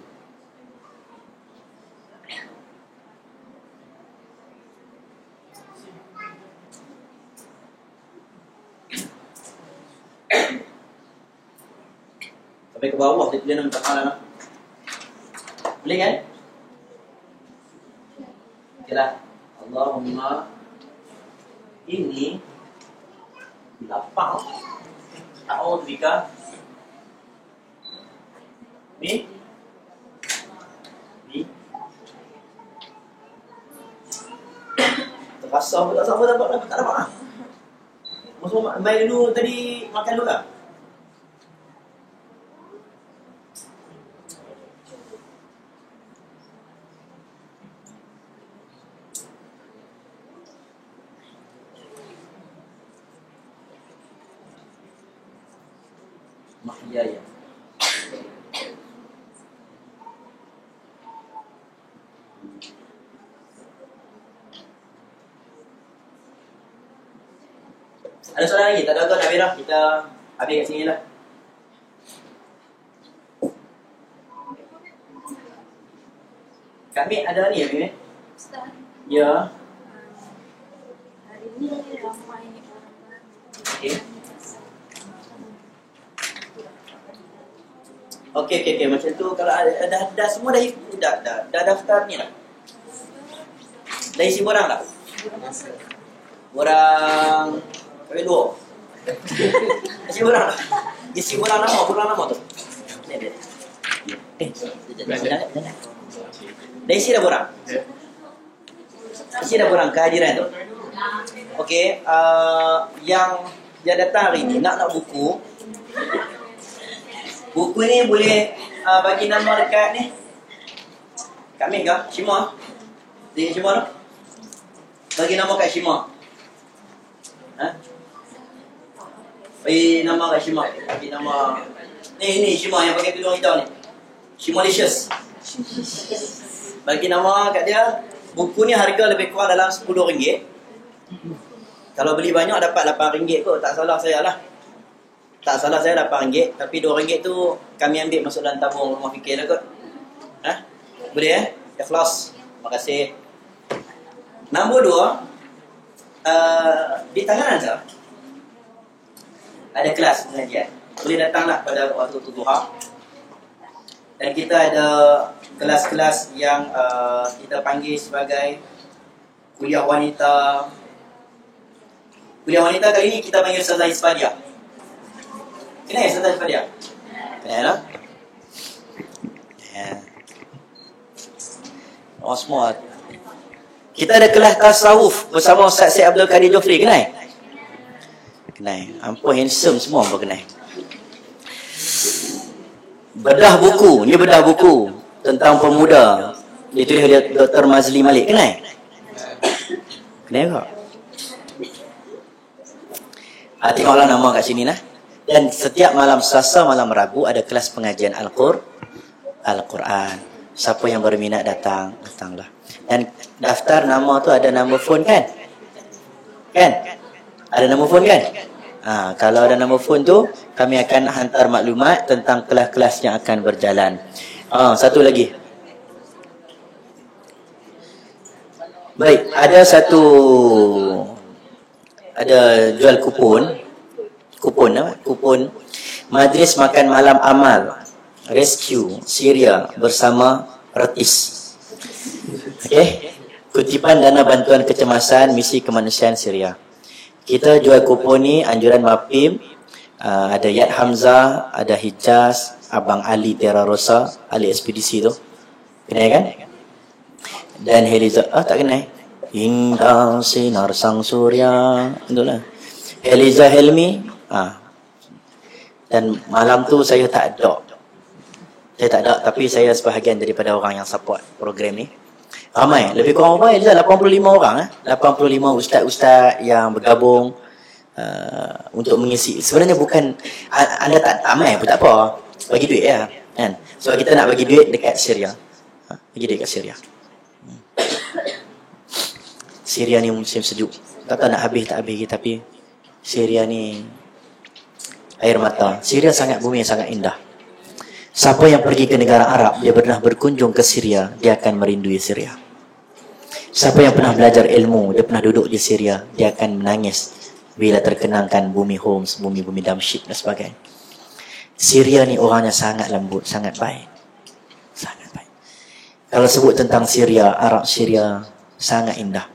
Sampai ke bawah dia tulis nama ta'ala. Boleh kan? Okeylah. Allahumma ini lapang a'udzubika Ni? Ni? Terasa pun tak sama dapat. Tak dapat. Maksud main dulu tadi makan dulu lah. Mahiyaya. Ada soalan lagi? Tak ada tuan Nabira? Kita habis kat sini lah. Kami ada ni ya, Ustaz, Ya. hari ni ramai orang baru. Okey. Okey. Macam tu kalau dah semua dah daftar ni lah. Dah isi borang tak? Borang kami dua. Isi borang tak? Isi borang nama tu. Ni. Dah isi dah borang? Isi dah borang kehadiran tu. Okey, yang datang hari ni nak buku. Buku ni boleh bagi nama dekat ni. Kami ke? Shima? Di Shima tu? Bagi nama kat Shima. Ha? Bagi nama kat Shima. Bagi nama ni Shima yang pakai tudung hitam ni. Shimalicious. Bagi nama kat dia. Buku ni harga lebih kurang dalam RM10. Kalau beli banyak dapat RM8 kot. Tak salah saya lah. Tak salah saya RM8. Tapi RM2 tu kami ambil masuk dalam tabung rumah fikir lah kot. Ha? Boleh Ikhlas. Terima kasih. Nombor 2, di tangan Azhar ada kelas pengajian. Boleh datanglah pada waktu duha. Dan kita ada kelas-kelas yang kita panggil sebagai kuliah wanita. Kuliah wanita kali ini kita panggil Ustazah Isfadiah. Kenal Ustazah Isfadiah? Kenal lah? Ya. Oh semua. Kita ada kelas tasawuf bersama Ustaz Syed Abdul Qadir Jofri. Kenal? Kenal. Ampun handsome semua apa kenal. Bedah buku. Ni bedah buku tentang pemuda. Ditulis oleh Dr. Mazli Malik. Kenal? Kenal tak? Tengoklah nama kat sini lah. Dan setiap malam Selasa, malam Rabu ada kelas pengajian Al-Quran. Siapa yang berminat datanglah. Dan daftar nama tu ada nombor phone kan? Kan? Ada nombor phone kan? Kalau ada nombor phone tu, kami akan hantar maklumat tentang kelas-kelas yang akan berjalan. Satu lagi. Baik, ada jual kupon Majlis Makan Malam Amal Rescue Syria bersama Retis. Okey, kutipan dana bantuan kecemasan misi kemanusiaan Syria. Kita jual kupon ni anjuran MAPIM, ada Yad Hamzah, ada Hijaz, Abang Ali Terarosa, Ali Ekspedisi tu. Kenal kan? Dan Heliza, tak kenal. Hingga sinar sang surya. Itulah. Heliza Helmi. Dan malam tu saya tak ada. Tapi saya sebahagian daripada orang yang support program ni. Ramai, lebih kurang ramai, 85 orang 85 ustaz-ustaz yang bergabung untuk mengisi. Sebenarnya bukan anda tak ramai pun tak apa. Bagi duit ya, kan? Sebab kita nak bagi duit dekat Syria. Bagi duit dekat Syria. Syria ni musim sejuk. Tak tahu nak habis tak habis, tapi Syria ni air mata. Syria sangat, bumi yang sangat indah. Siapa yang pergi ke negara Arab, dia pernah berkunjung ke Syria, dia akan merindui Syria. Siapa yang pernah belajar ilmu, dia pernah duduk di Syria, dia akan menangis bila terkenangkan bumi Homs, bumi-bumi Damsyik dan sebagainya. Syria ni orangnya sangat lembut, sangat baik. Sangat baik. Kalau sebut tentang Syria, Arab Syria, sangat indah.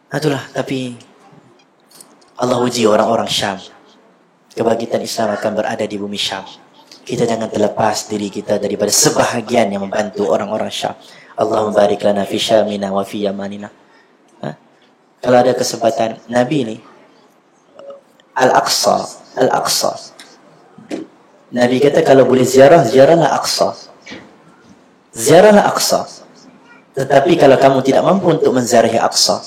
Itulah, tapi Allah uji orang-orang Syam. Kebangkitan Islam akan berada di bumi Syam. kita jangan terlepas diri kita daripada sebahagian yang membantu orang-orang Syam. Allahumma barik lana fi Syamina wa fi Yamanina. Kalau ada kesempatan, Nabi ni Al-Aqsa. Nabi kata kalau boleh ziarahlah Aqsa. Ziarahlah Aqsa. Tetapi kalau kamu tidak mampu untuk menziarahi Aqsa,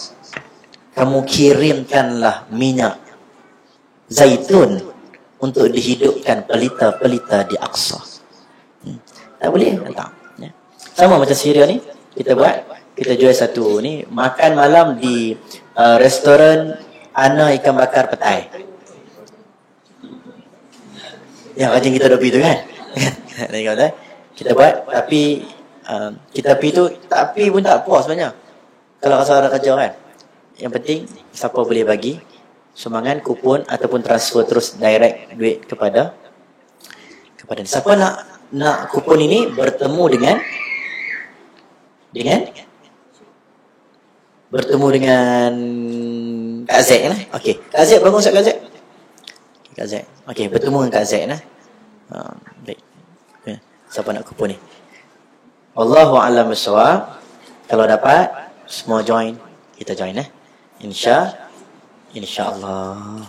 kamu kirimkanlah minyak zaitun untuk dihidupkan pelita-pelita di Aqsa. Tak boleh? Tak. Ya. Sama macam Syria ni, kita jual satu ni, makan malam di restoran Ana Ikan Bakar Petai. Yang rajin kita duk pergi tu kan. Kita buat, tapi kita pergi tu, tapi pun tak puas sebenarnya. Kalau rasa ada kerja kan. Yang penting, siapa boleh bagi sumbangan, kupon ataupun transfer terus direct duit kepada siapa nak kupon ini bertemu dengan Kak Zaid lah. Okey, Kak Zaid bangun Kak Zaid. Kak Zaid. Okey, bertemu dengan Kak Zaid lah. Baik. Siapa nak kupon ni? Wallahu a'lam bissawab. Kalau dapat semua join, kita join InsyaAllah.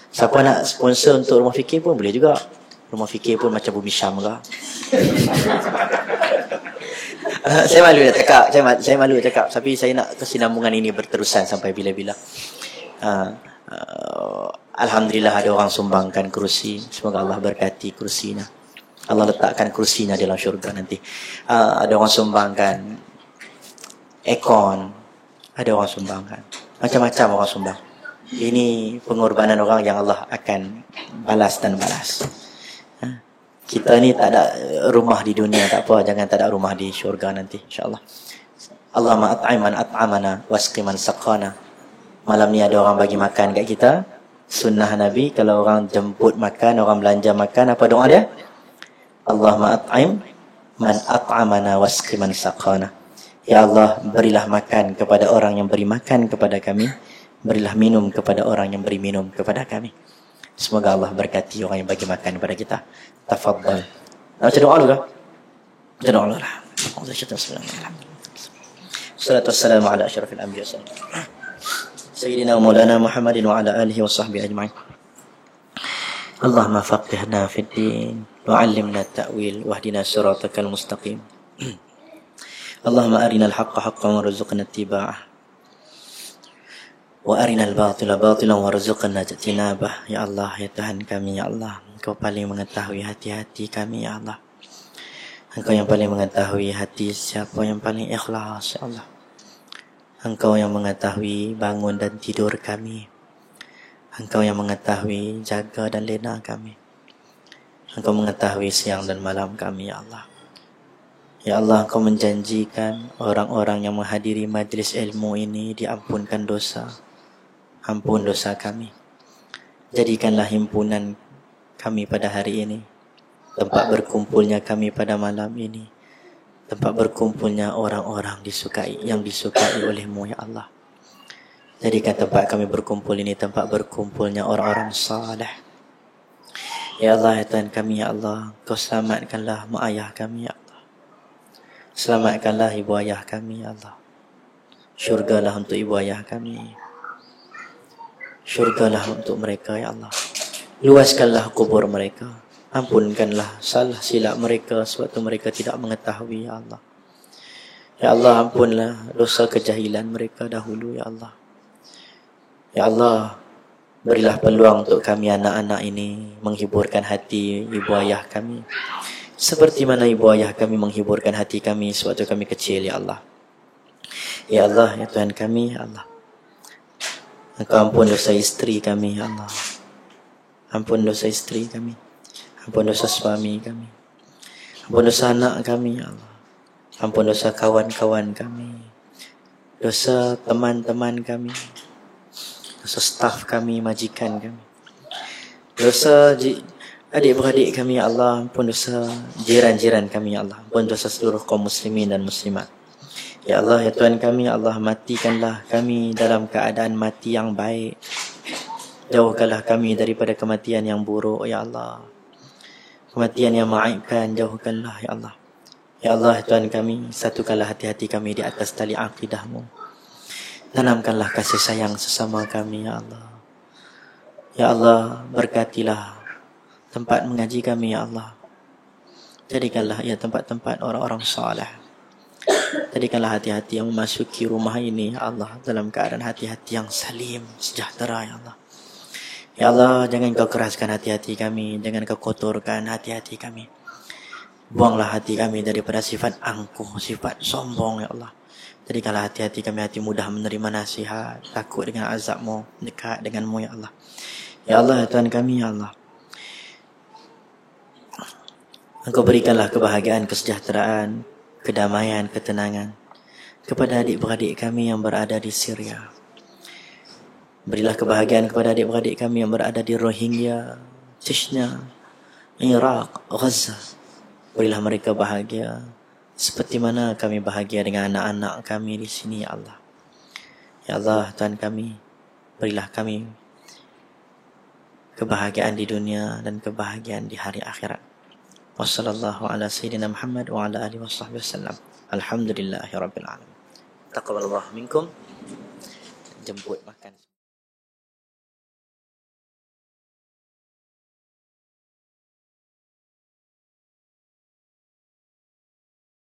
Siapa nak sponsor untuk rumah fikir pun boleh juga. Rumah fikir pun macam Bumi Syam ke. Saya malu nak cakap. Saya malu nak cakap. Tapi saya nak kesinambungan ini berterusan sampai bila-bila. Alhamdulillah ada orang sumbangkan kerusi. Semoga Allah berkati kursinya. Allah letakkan kursinya dalam syurga nanti. Ada orang sumbangkan aircon. Ada orang sumbangkan. Macam-macam orang sumbang. Ini pengorbanan orang yang Allah akan balas dan balas. Kita ni tak ada rumah di dunia, tak apa. Jangan tak ada rumah di syurga nanti, insyaAllah. Allahumma at'iman at'amana wasqiman saqana. Malam ni ada orang bagi makan kat kita. Sunnah Nabi, kalau orang jemput makan, orang belanja makan, apa doa dia? Allahumma at'im man at'amana wasqiman saqana. Ya Allah, berilah makan kepada orang yang beri makan kepada kami. Berilah minum kepada orang yang beri minum kepada kami. Semoga Allah berkati orang yang bagi makan kepada kita. Tafadhal. Nak baca doa dulu kah? Baca doa dulu lah. Salatu wassalamu ala asyrafil anbiya Sayyidina Maulana Muhammadin wa ala alihi wa sahbihi ajma'in. Allahumma faqihna fid din wa 'allimna at-ta'wil wahdina siratakal mustaqim. Allahumma arina al-haqqa haqqan warzuqna ittiba'ah. Wa arinal batila batilan warzuqna ijtinabah. Ya Allah, ya Tuhan kami, ya Allah, Engkau paling mengetahui hati-hati kami, ya Allah. Engkau yang paling mengetahui hati siapa yang paling ikhlas, ya Allah. Engkau yang mengetahui bangun dan tidur kami. Engkau yang mengetahui jaga dan lena kami. Engkau mengetahui siang dan malam kami, ya Allah. Ya Allah, Engkau menjanjikan orang-orang yang menghadiri majlis ilmu ini diampunkan dosa. Ampun dosa kami. Jadikanlah himpunan kami pada hari ini tempat berkumpulnya kami pada malam ini, tempat berkumpulnya orang-orang yang disukai oleh-Mu, ya Allah. Jadikan tempat kami berkumpul ini tempat berkumpulnya orang-orang saleh. Ya Allah, ya Tuhan kami, ya Allah, Kau selamatkanlah mak ayah kami, ya Allah. Selamatkanlah ibu ayah kami, ya Allah. Syurgalah untuk ibu ayah kami. Syurgalah untuk mereka, ya Allah. Luaskanlah kubur mereka. Ampunkanlah salah silap mereka sewaktu mereka tidak mengetahui, ya Allah. Ya Allah, ampunlah dosa kejahilan mereka dahulu, ya Allah. Ya Allah, berilah peluang untuk kami anak-anak ini menghiburkan hati ibu ayah kami. Seperti mana ibu ayah kami menghiburkan hati kami sewaktu kami kecil, ya Allah. Ya Allah, ya Tuhan kami, ya Allah. Engkau ampun dosa isteri kami, ya Allah. Ampun dosa isteri kami. Ampun dosa suami kami. Ampun dosa anak kami, ya Allah. Ampun dosa kawan-kawan kami. Dosa teman-teman kami. Dosa staf kami, majikan kami. Dosa adik-beradik kami, ya Allah. Ampun dosa jiran-jiran kami, ya Allah. Ampun dosa seluruh kaum muslimin dan muslimat. Ya Allah, ya Tuhan kami, ya Allah, matikanlah kami dalam keadaan mati yang baik. Jauhkanlah kami daripada kematian yang buruk, ya Allah. Kematian yang mengaibkan jauhkanlah ya Allah. Ya Allah Tuhan kami, satukanlah hati-hati kami di atas tali akidah-Mu. Tanamkanlah kasih sayang sesama kami ya Allah. Ya Allah, berkatilah tempat mengaji kami ya Allah. Jadikanlah ia tempat-tempat orang-orang saleh. Jadikanlah hati-hati yang memasuki rumah ini ya Allah dalam keadaan hati-hati yang salim, sejahtera ya Allah. Ya Allah, jangan kau keraskan hati-hati kami, jangan kau kotorkan hati-hati kami. Buanglah hati kami daripada sifat angkuh, sifat sombong ya Allah. Jadikanlah hati-hati kami hati mudah menerima nasihat, takut dengan azab-Mu, dekat dengan-Mu ya Allah. Ya Allah, Tuhan kami ya Allah. Engkau berikanlah kebahagiaan, kesejahteraan, kedamaian, ketenangan kepada adik-beradik kami yang berada di Syria. Berilah kebahagiaan kepada adik-beradik kami yang berada di Rohingya, Chechnya, Iraq, Gaza. Berilah mereka bahagia seperti mana kami bahagia dengan anak-anak kami di sini ya Allah. Ya Allah, Tuhan kami, berilah kami kebahagiaan di dunia dan kebahagiaan di hari akhirat. Wassallallahu ala sayyidina Muhammad wa ala alihi washabbihi wasallam. Alhamdulillahirabbil alamin. Taqabbalallahu minkum. Jemput makan.